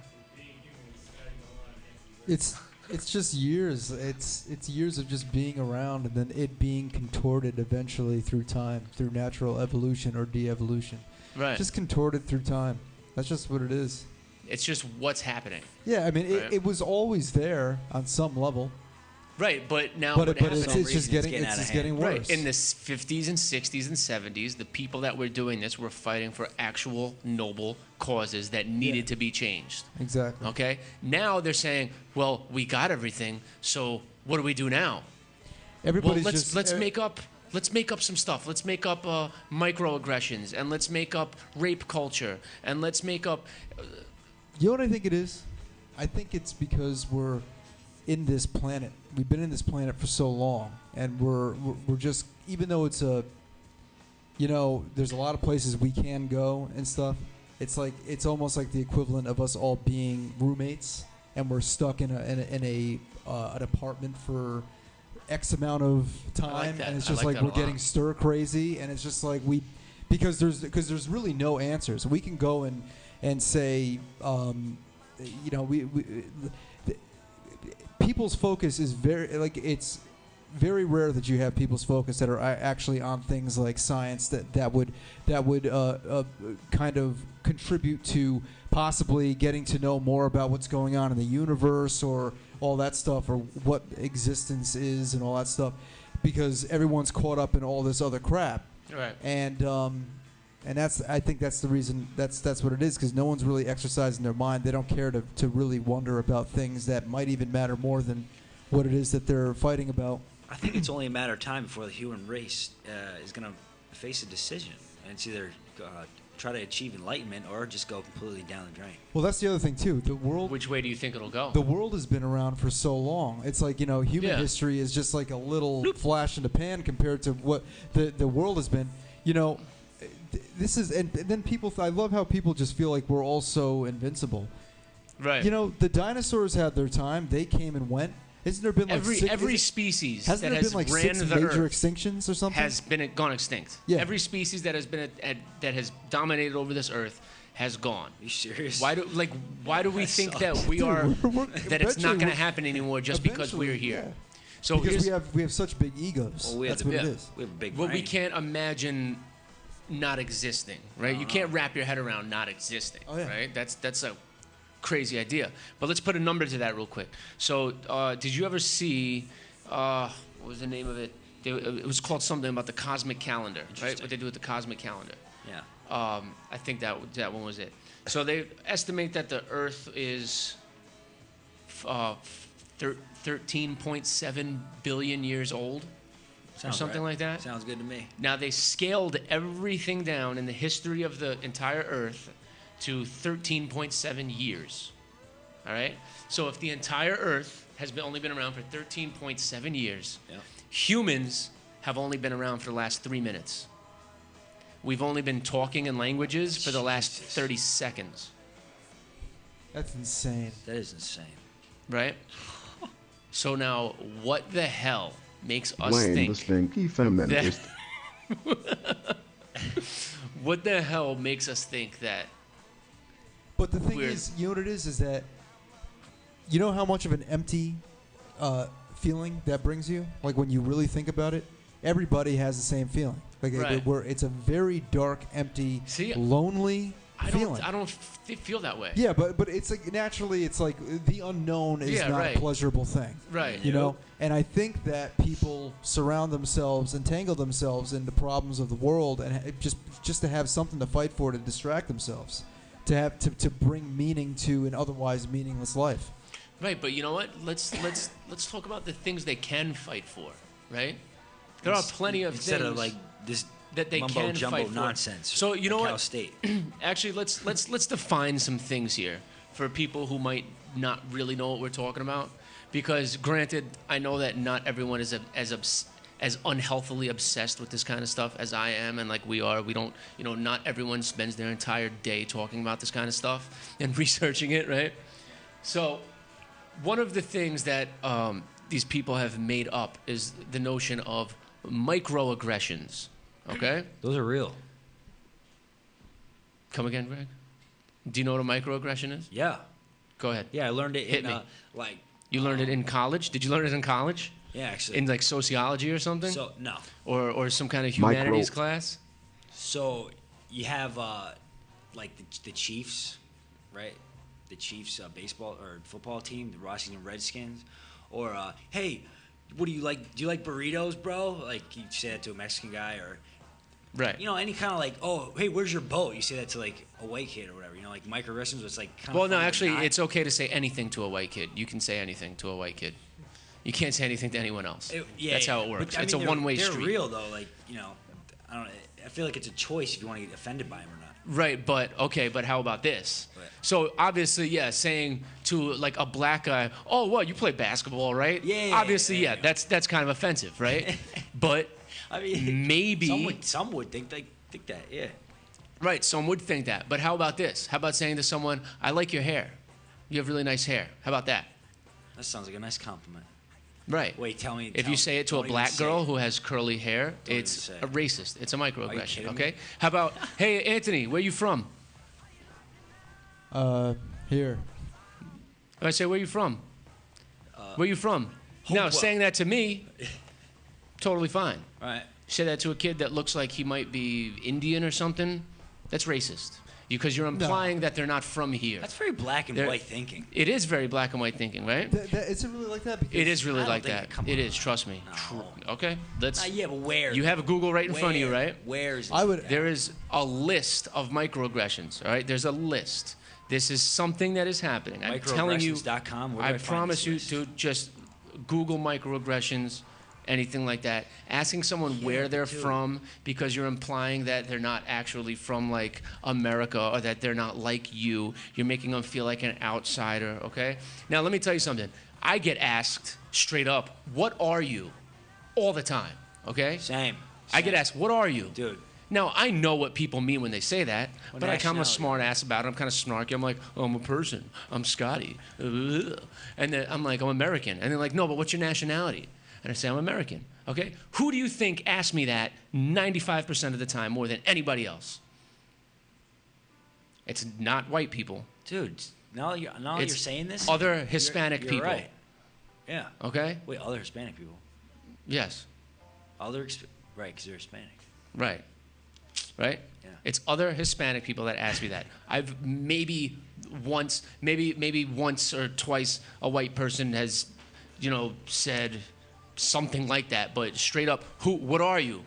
It's just years. It's years of just being around and then it being contorted eventually through time, through natural evolution or de-evolution. Right. Just contorted through time. That's just what it is. It's just what's happening. Yeah, I mean, Right. it was always there on some level, Right, but now but what it's happens? some just reason getting it's getting it's out of just getting Right. worse. In the 50s and 60s and 70s, the people that were doing this were fighting for actual noble causes that needed to be changed. Exactly. Okay? Now they're saying, well, we got everything, so what do we do now? Everybody's well, just let's make up some stuff. Let's make up microaggressions, and let's make up rape culture, and let's make up. You know what I think it is? I think it's because we're in this planet. We've been in this planet for so long, and we're just, even though it's a, there's a lot of places we can go and stuff. It's almost like the equivalent of us all being roommates, and we're stuck in an apartment for X amount of time, that. and it's I just like like that we're a lot. getting stir crazy, and it's just like because there's really no answers. We can go and say, people's focus is it's very rare that you have people's focus that are actually on things like science that would kind of contribute to possibly getting to know more about what's going on in the universe or all that stuff, or what existence is and all that stuff, because everyone's caught up in all this other crap. Right. And I think that's the reason. That's what it is, because no one's really exercising their mind. They don't care to really wonder about things that might even matter more than what it is that they're fighting about. I think it's only a matter of time before the human race is going to face a decision, and it's either try to achieve enlightenment or just go completely down the drain. Well, that's the other thing too. The world. Which way do you think it'll go? The world has been around for so long. It's like, human Yeah. history is just like a little flash in the pan compared to what the world has been. This is, and then people. I love how people just feel like we're all so invincible. Right. The dinosaurs had their time. They came and went. Hasn't there been like every species hasn't that there has been like ran 6 the major earth extinctions or something? has been gone extinct. Yeah. Every species that has been that has dominated over this earth has gone. Are you serious? Why do we think that we Dude, are we're- that it's not eventually going to we're- happen anymore just because we're Eventually, here? yeah. So Because here's we have such big egos. Well, we have That's the- what it yeah. is. We have a big well, we brain. can't imagine not existing, right? You can't wrap your head around not existing, Oh, yeah. right? That's a crazy idea. But let's put a number to that real quick. So, did you ever see what was the name of it? It was called something about the cosmic calendar, right? Interesting. What they do with the cosmic calendar. Yeah. I think that one was it. So they estimate that the Earth is 13.7 billion years old, or something like that. Sounds good to me. Now, they scaled everything down in the history of the entire Earth to 13.7 years. All right? So if the entire Earth has only been around for 13.7 years, Yeah. humans have only been around for the last 3 minutes. We've only been talking in languages for the last 30 seconds. That's insane. That is insane. Right? So now, what the hell makes us Blame think the stinky feminist. what the hell makes us think that? But the thing Weird. is, you know what it is that you know how much of an empty feeling that brings you? Like when you really think about it, everybody has the same feeling. Like Right. it's a very dark, empty, See, lonely feeling. I don't feel that way. Yeah, but it's like naturally, it's like the unknown is Yeah, not right. a pleasurable thing. Right. You know, and I think that people surround themselves, entangle themselves in the problems of the world, and just to have something to fight for, to distract themselves, to bring meaning to an otherwise meaningless life. Right, but you know what? Let's talk about the things they can fight for. Right? There are plenty of Instead things of like this that they mumbo can jumbo fight for. nonsense. So you know like Cal what? State. Actually, let's define some things here for people who might not really know what we're talking about. Because granted, I know that not everyone is as unhealthily obsessed with this kind of stuff as I am, and like we are. We don't, not everyone spends their entire day talking about this kind of stuff and researching it, right? So, one of the things that these people have made up is the notion of microaggressions. Okay? Those are real. Come again, Greg? Do you know what a microaggression is? Yeah. Go ahead. Yeah, I learned it Hit in me. like. You learned it in college? Did you learn it in college? Yeah, actually. In like sociology or something? So no. Or some kind of humanities Micro- class? So you have like the Chiefs, right? The Chiefs baseball or football team, the Washington Redskins, or hey, what do you like? Do you like burritos, bro? Like you say that to a Mexican guy, or Right. any kind of like, oh, hey, where's your boat? You say that to like a white kid or whatever. Like microaggressions was like kind of. Well, no, actually, it's okay to say anything to a white kid. You can say anything to a white kid. You can't say anything to anyone else. That's how it works. But, It's a one-way they're street. They're real though. Like I don't know. I feel like it's a choice if you want to get offended by them or not. Right, but how about this? Right. So obviously, yeah, saying to like a black guy, "Oh, what, you play basketball, right?" Yeah. Obviously, yeah, that's kind of offensive, right? But I mean, maybe some would think that. Yeah. right, some would think that. But how about this? How about saying to someone, "I like your hair. You have really nice hair." How about that? That sounds like a nice compliment. Right. Wait, tell me. If you say it to a black girl who has curly hair, Don't it's even say a it. racist. It's a microaggression, kidding okay? me? How about, hey, Anthony, where you from? Here. I say, where you from? Where you from? Now, well- saying that to me, totally fine. Right. Say that to a kid that looks like he might be Indian or something, that's racist. Because you're implying that they're not from here. That's very black and They're- white thinking. It is very black and white thinking, right? Is it really like that? Because It is really I don't like think that. it- come It on. is, trust me. No. Okay, let's. Yeah, but where? You have a Google right in front of you, right? Where is it? I would. There is a list of microaggressions, all right? There's a list. This is something that is happening. I'm telling you, Microaggressions.com, where do I I find promise this you list? to just Google microaggressions, anything like that. Asking someone where they're dude. from because you're implying that they're not actually from like America or that they're not like you. You're making them feel like an outsider, okay? Now, let me tell you something. I get asked straight up, what are you? All the time, okay? Same. I get asked, what are you? Dude. Now, I know what people mean when they say that, What but I kind of a nationality? smart ass about it. I'm kind of snarky. I'm like, oh, I'm a person. I'm Scotty. Ugh. And then I'm like, I'm American. And they're like, no, but what's your nationality? And I say, I'm American. Okay? Who do you think asked me that 95% of the time more than anybody else? It's not white people. Dude, now you're It's saying this? other Hispanic you're people. Right. Yeah. Okay? Wait, other Hispanic people. Yes. Right, because they're Hispanic. Right. Right? Yeah. It's other Hispanic people that ask me that. I've maybe once or twice a white person has, said something like that, but straight up, what are you?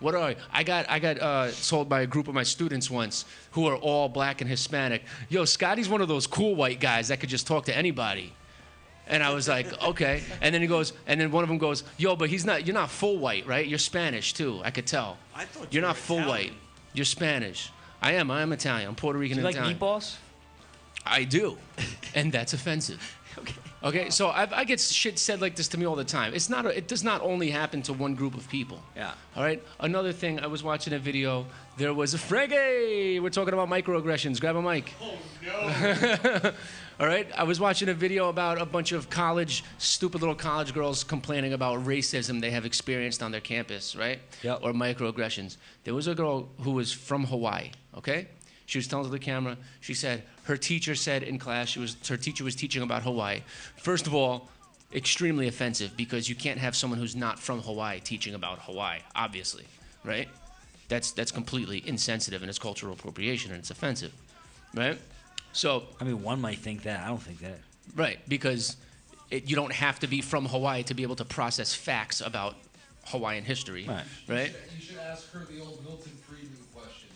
What are you? I got told by a group of my students once who are all black and Hispanic. Yo, Scotty's one of those cool white guys that could just talk to anybody. And I was like, okay. And then he goes, and then one of them goes, yo, but you're not full white, right? You're Spanish too. I could tell. I thought You're you not were full Italian. white. You're Spanish. I am Italian. I'm Puerto Rican Do you and like Italian. meatballs? I do. And that's offensive. Okay, so I get shit said like this to me all the time. It does not only happen to one group of people. Yeah. All right. Another thing, I was watching a video. There was a Frege. We're talking about microaggressions. Grab a mic. Oh no. All right. I was watching a video about a bunch of stupid little college girls complaining about racism they have experienced on their campus, right? Yep. Or microaggressions. There was a girl who was from Hawaii. Okay. She was telling to the camera, she said, her teacher said in class, her teacher was teaching about Hawaii. First of all, extremely offensive because you can't have someone who's not from Hawaii teaching about Hawaii, obviously, right? That's completely insensitive and it's cultural appropriation and it's offensive, right? So, I mean, one might think that. I don't think that. right, because you don't have to be from Hawaii to be able to process facts about Hawaiian history, right? You should ask her the old Milton Friedman question.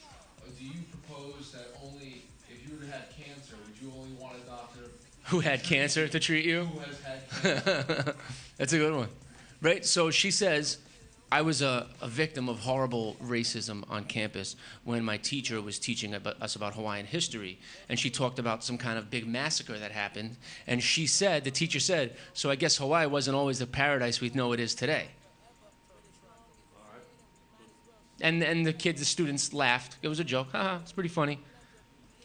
Do you propose that only if you had cancer, would you only want a doctor Who had cancer to treat you? who has had cancer? That's a good one. Right? So she says, I was a victim of horrible racism on campus when my teacher was teaching us about Hawaiian history. And she talked about some kind of big massacre that happened. And the teacher said, so I guess Hawaii wasn't always the paradise we know it is today. And the students laughed. It was a joke. Haha, it's pretty funny.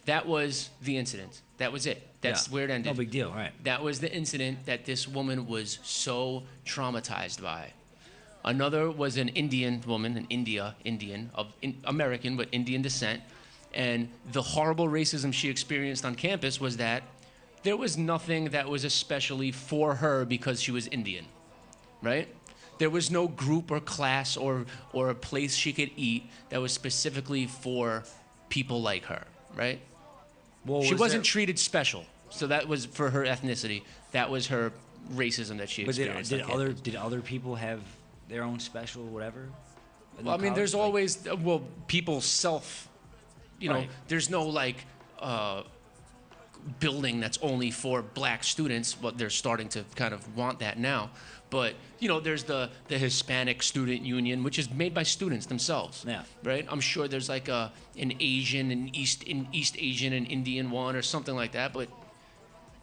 That was the incident. That was it. That's where it ended. No big deal, right? That was the incident that this woman was so traumatized by. Another was an Indian woman, Indian of American but Indian descent, and the horrible racism she experienced on campus was that there was nothing that was especially for her because she was Indian, right? There was no group or class or a place she could eat that was specifically for people like her, right? Well, She wasn't treated special. So that was for her ethnicity. That was her racism that she But experienced. did other people have their own special whatever? in Well, I the mean, there's college? Like, always people Right. there's no building that's only for black students, but they're starting to kind of want that now. But there's the Hispanic Student Union, which is made by students themselves. Yeah. Right. I'm sure there's like an Asian and East Asian and Indian one or something like that. But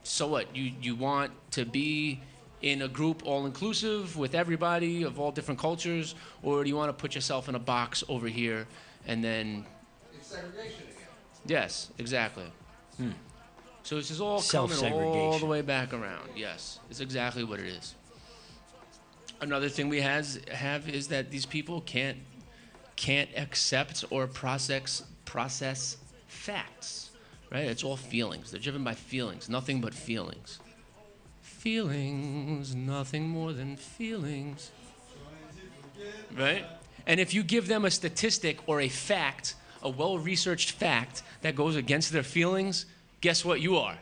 so what? You want to be in a group all inclusive with everybody of all different cultures, or do you want to put yourself in a box over here and then? It's segregation again. Yes, exactly. So this is all coming all Self-segregation. the way back around. Yes, it's exactly what it is. Another thing we have is that these people can't accept or process facts, right? It's all feelings. They're driven by feelings, nothing but feelings. Feelings, nothing more than feelings. Right? And if you give them a statistic or a fact, a well-researched fact that goes against their feelings, guess what you are?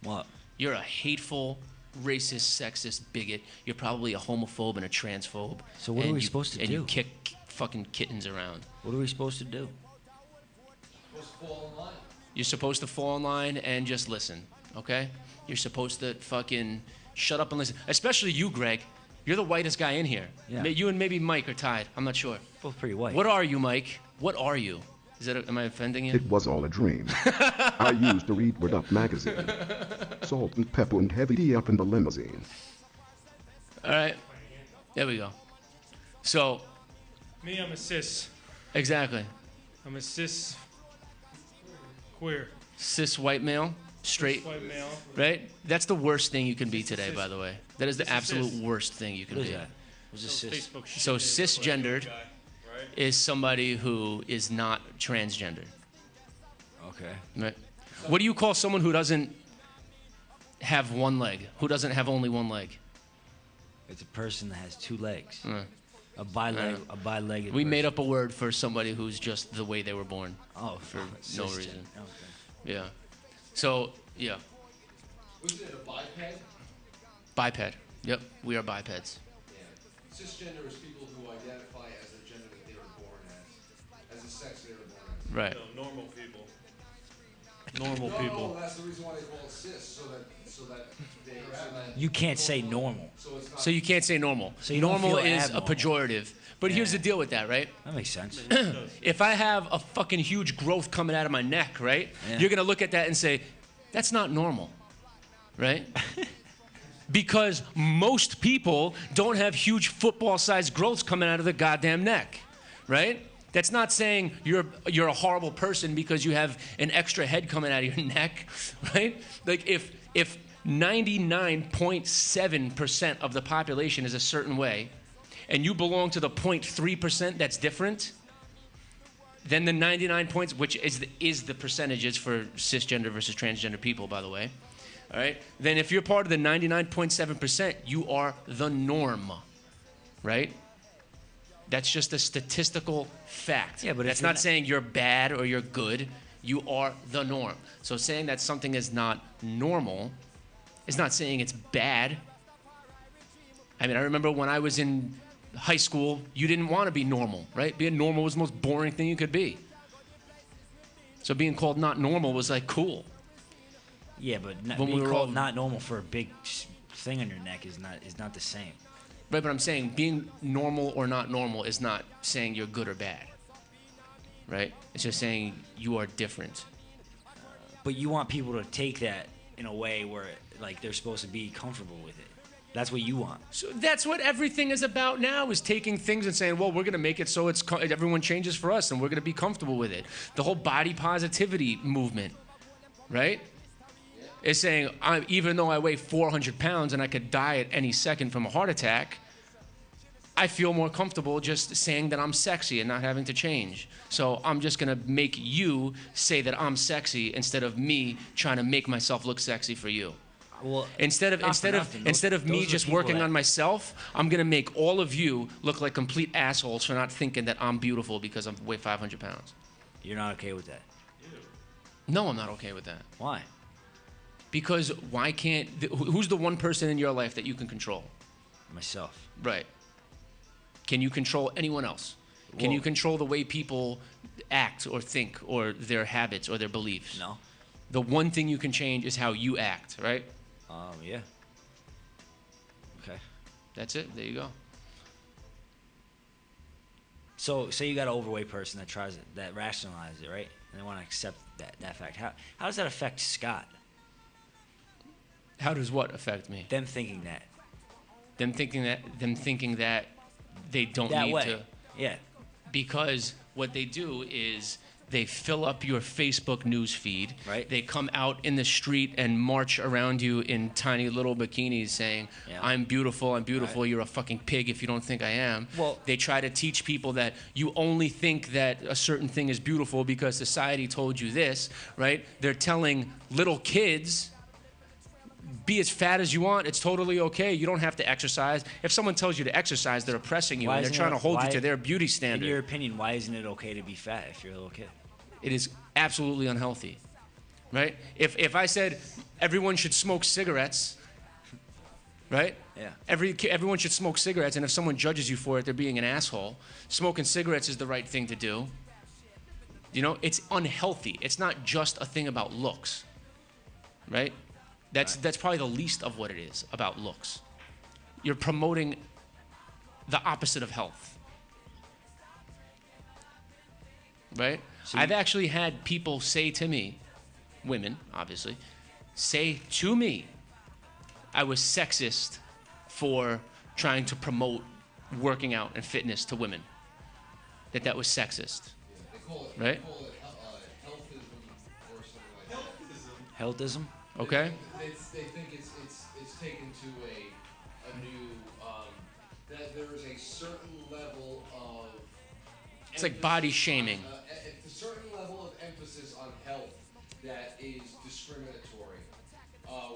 what? You're a hateful, racist, sexist bigot. You're probably a homophobe and a transphobe. So what are And we you- supposed to and do? you kick fucking kittens around. What are we supposed to do? Supposed to fall in line. You're supposed to fall in line and just listen, okay? You're supposed to fucking shut up and listen. Especially you, Greg. You're the whitest guy in here. Yeah. You and maybe Mike are tied. I'm not sure. Both pretty white. What are you, Mike? What are you? Am I offending you? It was all a dream. I used to read Word Up magazine. Salt and pepper and heavy D up in the limousine. All right. There we go. So, Me, I'm a cis. exactly. I'm a cis queer. Cis white male, straight, White male. right? That's the worst thing you can be today, by the way. That is the Cis is absolute cis. worst thing you can What is be. that? What's a So cis? Facebook shit So is like cisgendered guy, right? is somebody who is not transgender, Okay. right? What do you call someone who doesn't have one leg? Who doesn't have only one leg? It's a person that has two legs. Uh, A bi-legged. we made person. up a word for somebody who's just the way they were born. Oh, for cisgen. no reason. Okay. Yeah. So, yeah. Was it a biped? Biped. Yep, we are bipeds. Yeah. Cisgender is people who identify as the gender that they were born as the sex they were born as. Right. No, normal people. normal people. that's the reason why they call it cis, so that You can't say normal. So you can't say normal. So you don't normal feel is abnormal. a pejorative. But here's the Yeah. deal with that, right? That makes sense. If I have a fucking huge growth coming out of my neck, right? Yeah. You're gonna look at that and say, that's not normal, right? Because most people don't have huge football-sized growths coming out of their goddamn neck, right? That's not saying you're a horrible person because you have an extra head coming out of your neck, right? Like if 99.7% of the population is a certain way, and you belong to the 0.3% that's different, then the 99 points, which is the percentages for cisgender versus transgender people, by the way, all right? Then if you're part of the 99.7%, you are the norm, right? That's just a statistical fact. Yeah, but if that's you're not not- saying you're bad or you're good. You are the norm. So saying that something is not normal is not saying it's bad. I mean, I remember when I was in high school, you didn't want to be normal, right? Being normal was the most boring thing you could be. So being called not normal was like cool. Yeah, but When we being were called all- not normal for a big thing on your neck is not the same. Right, but I'm saying being normal or not normal is not saying you're good or bad. Right? It's just saying you are different. But you want people to take that in a way where like they're supposed to be comfortable with it. That's what you want. So that's what everything is about now, is taking things and saying, well, we're going to make it so everyone changes for us and we're going to be comfortable with it. The whole body positivity movement, right? Is saying, even though I weigh 400 pounds and I could die at any second from a heart attack, I feel more comfortable just saying that I'm sexy and not having to change. So I'm just going to make you say that I'm sexy instead of me trying to make myself look sexy for you. Well, Instead of not for nothing. Those me are the just people working that- on myself, I'm gonna make all of you look like complete assholes for not thinking that I'm beautiful because I weigh 500 pounds. You're not okay with that. No, I'm not okay with that. Why? Because why can't? Who's the one person in your life that you can control? Myself. Right. Can you control anyone else? Can you Well- control the way people act or think or their habits or their beliefs? No. The one thing you can change is how you act, right? Yeah. Okay. That's it. There you go. So say you got an overweight person that rationalizes it, right? And they want to accept that fact. How does that affect Scott? How does what affect me? Them thinking that. Them thinking that they don't That need way. to. Yeah. Because what they do is they fill up your Facebook news feed. Right. They come out in the street and march around you in tiny little bikinis saying, Yeah. I'm beautiful, Right. you're a fucking pig if you don't think I am. Well- they try to teach people that you only think that a certain thing is beautiful because society told you this, right? They're telling little kids, be as fat as you want. It's totally okay. You don't have to exercise. If someone tells you to exercise, they're oppressing you, Why and they're isn't trying it- to hold you why- to their beauty In standard. your opinion, why isn't it okay to be fat if you're a little kid? It is absolutely unhealthy, right? If I said everyone should smoke cigarettes, right? Yeah. Everyone should smoke cigarettes, and if someone judges you for it, they're being an asshole. Smoking cigarettes is the right thing to do. You know, it's unhealthy. It's not just a thing about looks, right? That's probably the least of what it is about looks. You're promoting the opposite of health, right? So I've actually had people say to me, women, obviously, say to me, I was sexist for trying to promote working out and fitness to women. That was sexist. Right? Healthism? Okay? They think it's taken to a new that there is a certain level of It's like body shaming. a certain level of emphasis on health that is discriminatory,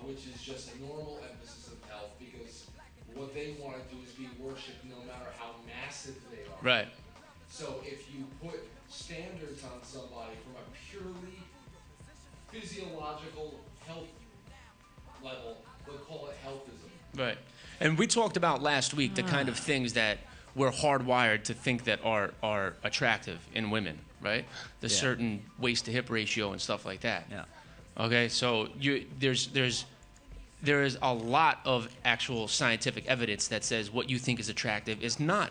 which is just a normal emphasis of health because what they want to do is be worshipped no matter how massive they are. Right. So if you put standards on somebody from a purely physiological health level, they'll call it healthism. Right. And we talked about last week the kind of things that we're hardwired to think that are attractive in women, right? The Yeah. certain waist to hip ratio and stuff like that. Yeah. Okay, so there is a lot of actual scientific evidence that says what you think is attractive is not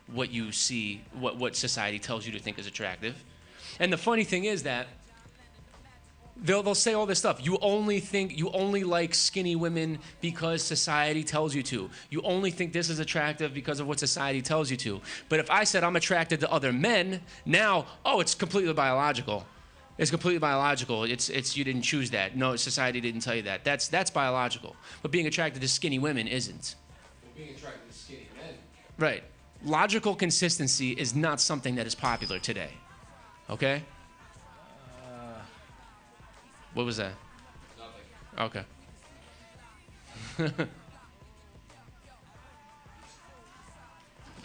what you see, what society tells you to think is attractive. And the funny thing is that they'll say all this stuff. You only like skinny women because society tells you to. You only think this is attractive because of what society tells you to. But if I said I'm attracted to other men, now, it's completely biological. It's completely biological. It's you didn't choose that. No, society didn't tell you that. That's biological. But being attracted to skinny women isn't. Being attracted to skinny men. Right. Logical consistency is not something that is popular today. Okay? What was that? Nothing. Okay.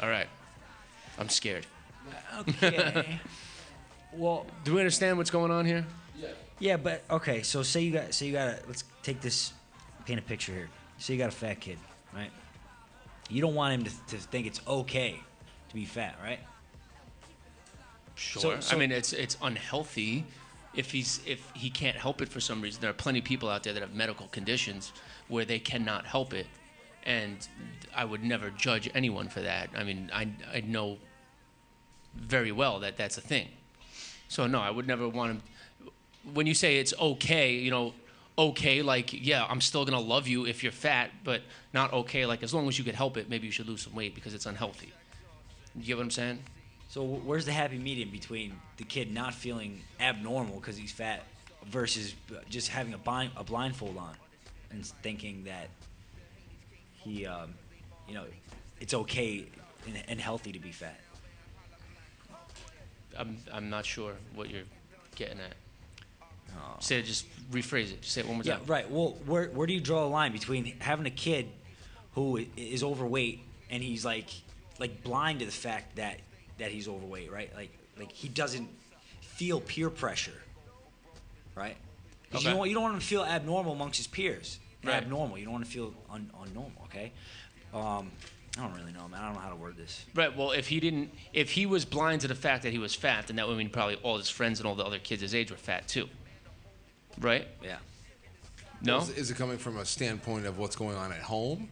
All right. I'm scared. Okay. Well, Do we understand what's going on here? Yeah. yeah, but okay. So say you got let's take this, paint a picture here. Say you got a fat kid, right? You don't want him to think it's okay to be fat, right? Sure. So- I mean, it's unhealthy if he can't help it for some reason. There are plenty of people out there that have medical conditions where they cannot help it, and I would never judge anyone for that. I mean, I know very well that that's a thing. So no, I would never want him. When you say it's okay, okay, like, yeah, I'm still gonna love you if you're fat, but not okay, like, as long as you could help it, maybe you should lose some weight because it's unhealthy. You get what I'm saying? So where's the happy medium between the kid not feeling abnormal because he's fat versus just having a blindfold on and thinking that he, it's okay and healthy to be fat? I'm not sure what you're getting at. Just rephrase it. Just say it one more Yeah, time. right. Well, where do you draw the line between having a kid who is overweight and he's like blind to the fact that he's overweight, right? Like he doesn't feel peer pressure, right? 'Cause Okay. you don't want him to feel abnormal amongst his peers. Right. Abnormal. You don't want to feel unnormal. Okay. I don't really know, man. I don't know how to word this. Right. Well, if he was blind to the fact that he was fat, then that would mean probably all his friends and all the other kids his age were fat too. Right? Yeah. No. Is it coming from a standpoint of what's going on at home?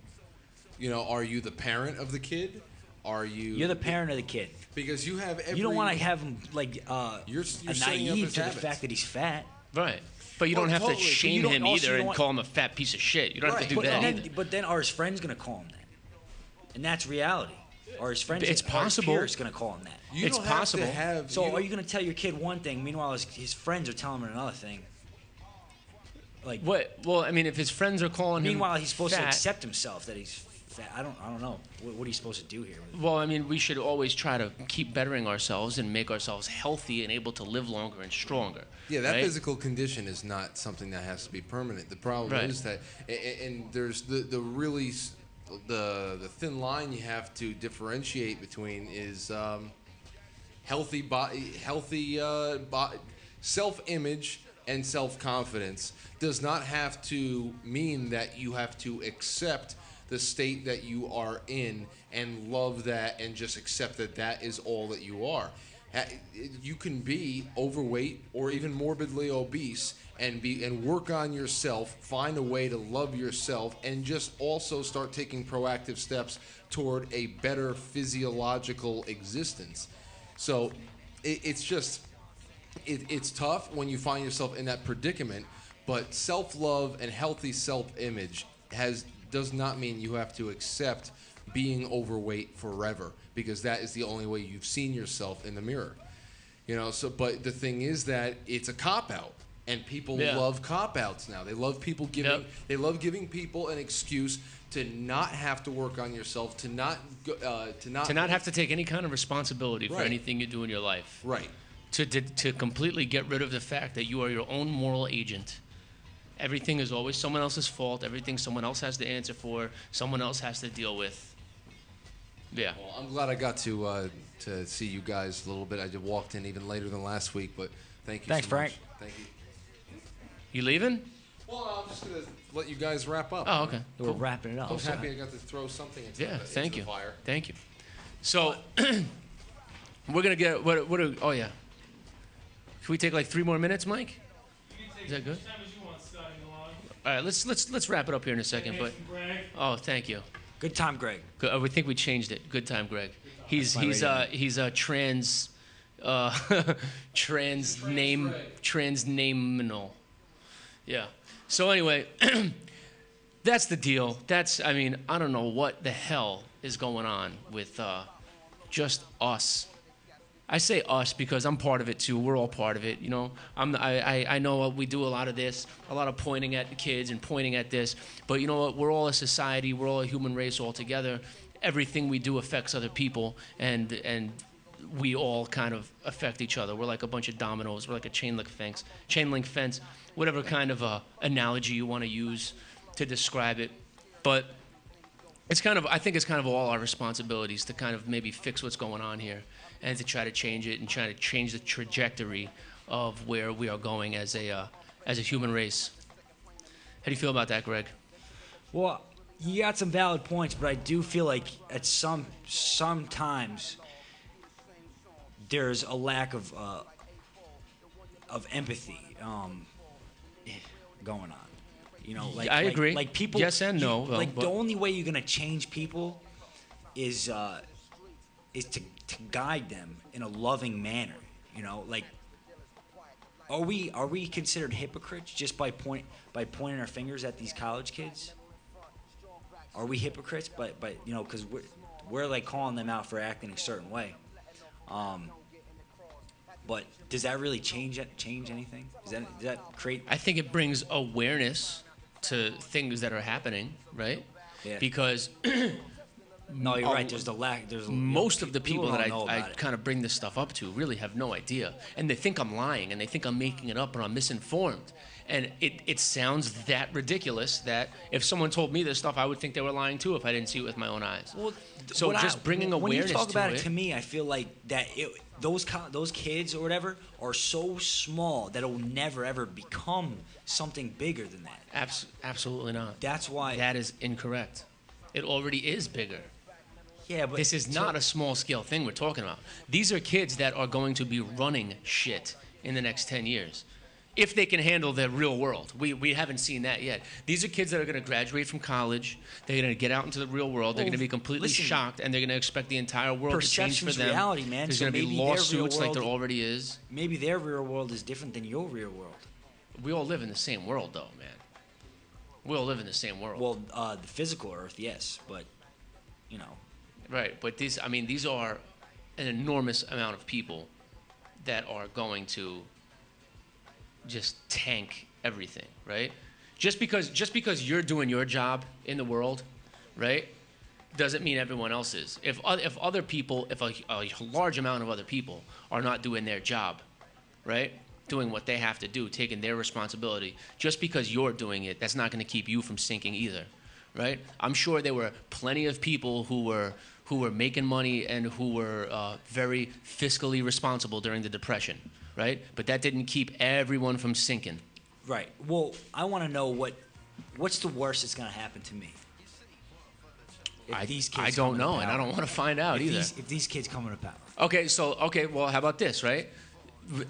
Are you the parent of the kid? Are you? You're the parent of the kid. Because you have every. You don't want to have him You're setting up naive his to the habits. fact that he's fat. Right. But you don't have totally. to But you shame don't- him also either you don't and want- call him a fat piece of shit. You don't have to do that either. But then are his friends going to call him that? And that's reality. Or his friends, It's possible. Or his peers going to call him that. You It's don't have possible. to have. So you are you going to tell your kid one thing, meanwhile his friends are telling him another thing? Like, What? Well, I mean, if his friends are calling meanwhile him he's supposed to fat, accept himself that he's fat. I don't know. What are you supposed to do here? Well, I mean, we should always try to keep bettering ourselves and make ourselves healthy and able to live longer and stronger. Yeah, that right? physical condition is not something that has to be permanent. The problem Right. is that, and there's the really the thin line you have to differentiate between is healthy self-image and self-confidence does not have to mean that you have to accept the state that you are in and love that and just accept that that is all that you are. You can be overweight or even morbidly obese and work on yourself, find a way to love yourself, and just also start taking proactive steps toward a better physiological existence. So it's tough when you find yourself in that predicament, but self-love and healthy self-image does not mean you have to accept being overweight forever, because that is the only way you've seen yourself in the mirror. But the thing is that it's a cop-out, and people love cop-outs now. They love people giving Yep. they love giving people an excuse to not have to work on yourself, to not have to take any kind of responsibility for Right. anything you do in your life. right. To completely get rid of the fact that you are your own moral agent. Everything is always someone else's fault. Everything someone else has to answer for. Someone else has to deal with. Yeah. Well, I'm glad I got to see you guys a little bit. I just walked in even later than last week, but thank you. Thanks, so Frank. much. Thank you. You leaving? Well, I'm just gonna let you guys wrap up. Oh, okay. We're wrapping it up. I'm happy I got to throw something into, Yeah, the, thank into you. the fire. Thank you. So, we're going to get, oh yeah. Can we take like 3 more minutes, Mike? Is that good? All right, let's wrap it up here in a second. But oh, thank you. Good time, Greg. Good, we think we changed it. Good time, Greg. He's That's my radio he's a transnaminal. Yeah. So anyway, that's the deal. I mean, I don't know what the hell is going on with just us. I say us because I'm part of it too. We're all part of it, you know. I know we do a lot of this, a lot of pointing at the kids and pointing at this. But you know what? We're all a society. We're all a human race all together. Everything we do affects other people, and we all kind of affect each other. We're like a bunch of dominoes. We're like a chain link fence, whatever kind of analogy you want to use to describe it. But I think it's kind of all our responsibilities to kind of maybe fix what's going on here and to try to change it and try to change the trajectory of where we are going as a human race. How do you feel about that, Greg? Well, you got some valid points, but I do feel like at sometimes there's a lack of empathy going on. You know, I agree. Like people. Yes and no. Like the only way you're gonna change people is to guide them in a loving manner. You know, like are we considered hypocrites just by pointing our fingers at these college kids? Are we hypocrites? But you know, because we're like calling them out for acting a certain way. But does that really change anything? Does that create? I think it brings awareness to things that are happening, right? Yeah. Because no, you're right. There's most of the people that I it. kind of bring this stuff up to really have no idea, and they think I'm lying, and they think I'm making it up, or I'm misinformed. And it sounds that ridiculous that if someone told me this stuff, I would think they were lying too if I didn't see it with my own eyes. Well, so just bringing awareness to it. When you talk about it to me, I feel like that those kids or whatever are so small that it will never ever become something bigger than that. Absolutely not. That's why. That is incorrect. It already is bigger. Yeah, but this is not a small scale thing we're talking about. These are kids that are going to be running shit in the next 10 years. If they can handle the real world. We haven't seen that yet. These are kids that are going to graduate from college. They're going to get out into the real world. They're going to be completely shocked, and they're going to expect the entire world to change for them. Reality, man. There's so going to be lawsuits like there already is. Maybe their real world is different than your real world. We all live in the same world, though, man. We all live in the same world. Well, the physical Earth, yes, but, you know. Right, but these are an enormous amount of people that are going to just tank everything, right? Just because you're doing your job in the world, right, doesn't mean everyone else is. If other people, if a large amount of other people are not doing their job, right, doing what they have to do, taking their responsibility, just because you're doing it, that's not going to keep you from sinking either, right? I'm sure there were plenty of people who were making money and who were very fiscally responsible during the Depression, right? But that didn't keep everyone from sinking. Right. Well, I want to know what's the worst that's going to happen to me. I don't know, and I don't want to find out either. If these kids come into power. Okay, well, how about this, right?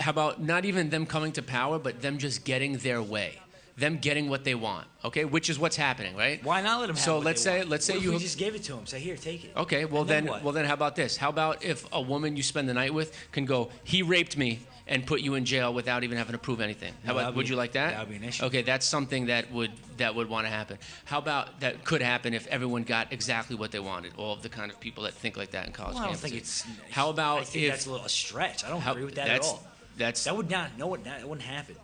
How about not even them coming to power, but them just getting their way, them getting what they want, okay? Which is what's happening, right? Why not let them have what they want? let's say you just gave it to them. Say, here, take it. Okay, well then how about this? How about if a woman you spend the night with can go, he raped me, and put you in jail without even having to prove anything? Would you like that? That would be an issue. Okay, that's something that would want to happen. How about that could happen if everyone got exactly what they wanted? All of the kind of people that think like that in college campuses. I don't think it's. How about I think that's a little stretch. I don't agree with that at all. That would not. No, that wouldn't happen.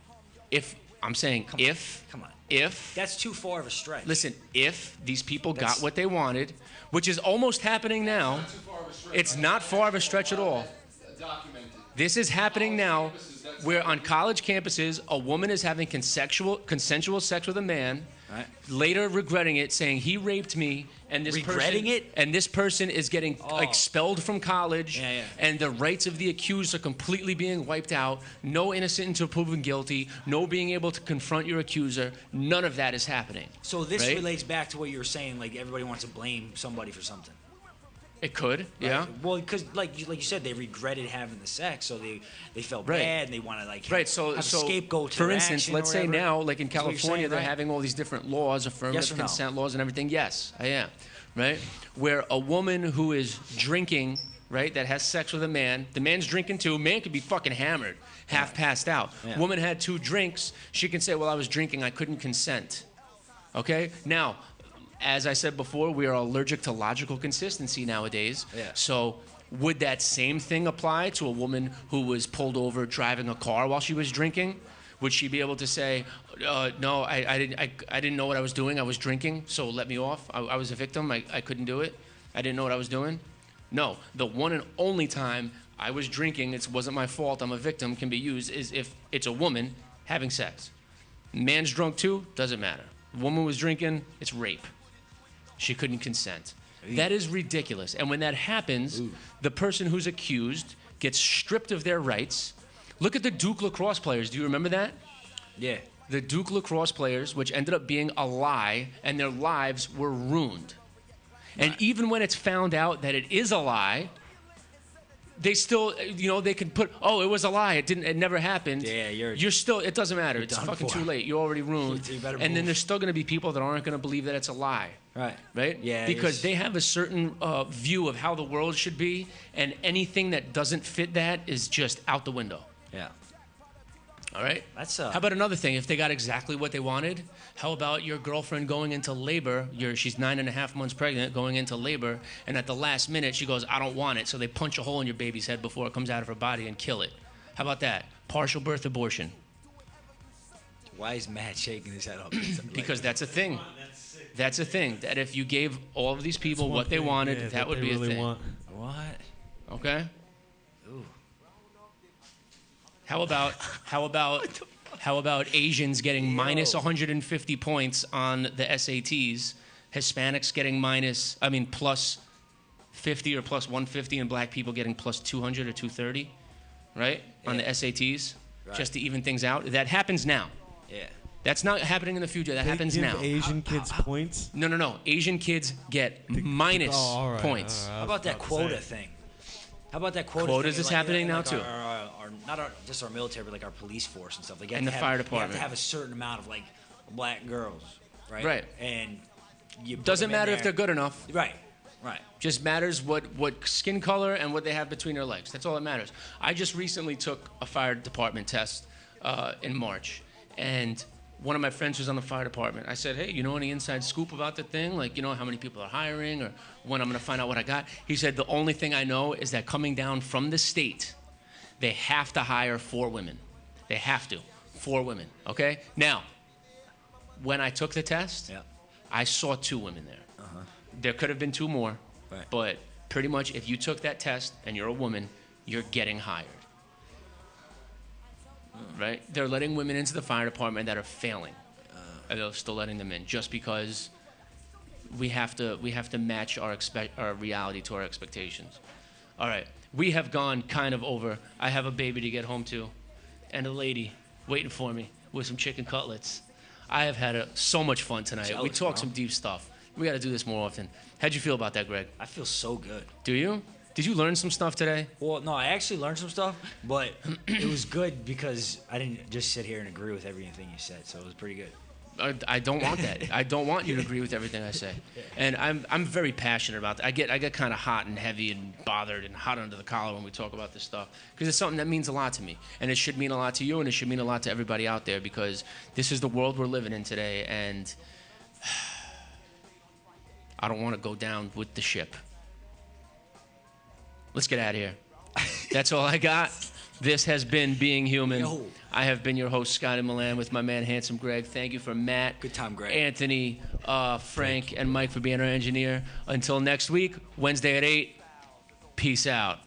I'm saying come on. If that's too far of a stretch. Listen, if these people got what they wanted, which is almost happening now, it's not far of a stretch at all. This is happening now, where on college campuses, a woman is having consensual sex with a man, right, later regretting it, saying he raped me, and this person is getting expelled from college, and the rights of the accused are completely being wiped out. No innocent until proven guilty. No being able to confront your accuser. None of that is happening. So this relates back to what you were saying, like everybody wants to blame somebody for something. It could, Right? yeah. Well, because like you said, they regretted having the sex, so they felt Right. bad and they want to like Right. So, have a so scapegoat. To for their instance, action let's or say whatever. now, like in That's what you're California, saying, they're right? having all these different laws, affirmative Yes or no? consent laws, and everything. Yes, I am. Right. Where a woman who is drinking, right, that has sex with a man, the man's drinking too. Man could be fucking hammered, half passed out. Yeah. Woman had 2 drinks. She can say, "Well, I was drinking. I couldn't consent." Okay. Now, as I said before, we are allergic to logical consistency nowadays. Yeah. So would that same thing apply to a woman who was pulled over driving a car while she was drinking? Would she be able to say, "No, I didn't know what I was doing. I was drinking, so let me off. I was a victim. I couldn't do it. I didn't know what I was doing"? No. The one and only time I was drinking, it wasn't my fault, I'm a victim, can be used is if it's a woman having sex. Man's drunk too, doesn't matter. Woman was drinking, it's rape. She couldn't consent. That is ridiculous. And when that happens, the person who's accused gets stripped of their rights. Look at the Duke lacrosse players. Do you remember that? Yeah. The Duke lacrosse players, which ended up being a lie, and their lives were ruined. And even when it's found out that it is a lie, they still, they can put, "Oh, it was a lie. It never happened." Yeah, you're still. It doesn't matter. It's done fucking for. too late. You're already ruined. You better and then move. there's still going to be people that aren't going to believe that it's a lie. Right. Right? Yeah. Because they have a certain view of how the world should be, and anything that doesn't fit that is just out the window. Yeah. All right? That's How about another thing? If they got exactly what they wanted, how about your girlfriend going into labor? She's 9.5 months pregnant, going into labor, and at the last minute she goes, "I don't want it," so they punch a hole in your baby's head before it comes out of her body and kill it. How about that? Partial birth abortion. Why is Matt shaking his head up? Because that's a thing. That's a thing. That if you gave all of these people what they wanted, that would be a thing. What? Okay? Ooh. How about Asians getting minus 150 points on the SATs, Hispanics getting plus 50 or plus 150, and black people getting plus 200 or 230, right? On the SATs, Right. just to even things out. That happens now. Yeah. That's not happening in the future. That happens give now. Asian kids points. No. Asian kids get minus all right, points. all right. How about that quota thing? How about that quota? Quotas thing? is happening now, too. Not just our military, but like our police force and stuff. Like And the fire You department. have to have a certain amount of like black girls, right? Right. And you put Doesn't them in matter if there- they're good enough. Right. Right. Just matters what skin color and what they have between their legs. That's all that matters. I just recently took a fire department test in March, and one of my friends was on the fire department. I said, "Hey, you know any inside scoop about the thing? Like, how many people are hiring or when I'm going to find out what I got?" He said, "The only thing I know is that coming down from the state, they have to hire 4 women. They have to. 4 women, okay? Now, when I took the test, Yeah. I saw 2 women there. There could have been 2 more, Right. but pretty much if you took that test and you're a woman, you're getting hired. Right? They're letting women into the fire department that are failing. And they're still letting them in just because we have to match our reality to our expectations. All right. We have gone kind of over. I have a baby to get home to and a lady waiting for me with some chicken cutlets. I have had so much fun tonight. We Jealous, talked bro. some deep stuff. We got to do this more often. How'd you feel about that, Greg? I feel so good. Do you? Did you learn some stuff today? Well, no, I actually learned some stuff, but it was good because I didn't just sit here and agree with everything you said, so it was pretty good. I don't want that. I don't want you to agree with everything I say. And I'm very passionate about that. I get kind of hot and heavy and bothered and hot under the collar when we talk about this stuff because it's something that means a lot to me. And it should mean a lot to you and it should mean a lot to everybody out there because this is the world we're living in today and I don't want to go down with the ship. Let's get out of here. That's all I got. This has been Being Human. Yo. I have been your host, Scotty Milan, with my man, Handsome Greg. Thank you for Matt. Good time, Greg. Anthony, Frank, and Mike for being our engineer. Until next week, Wednesday at 8. Peace out.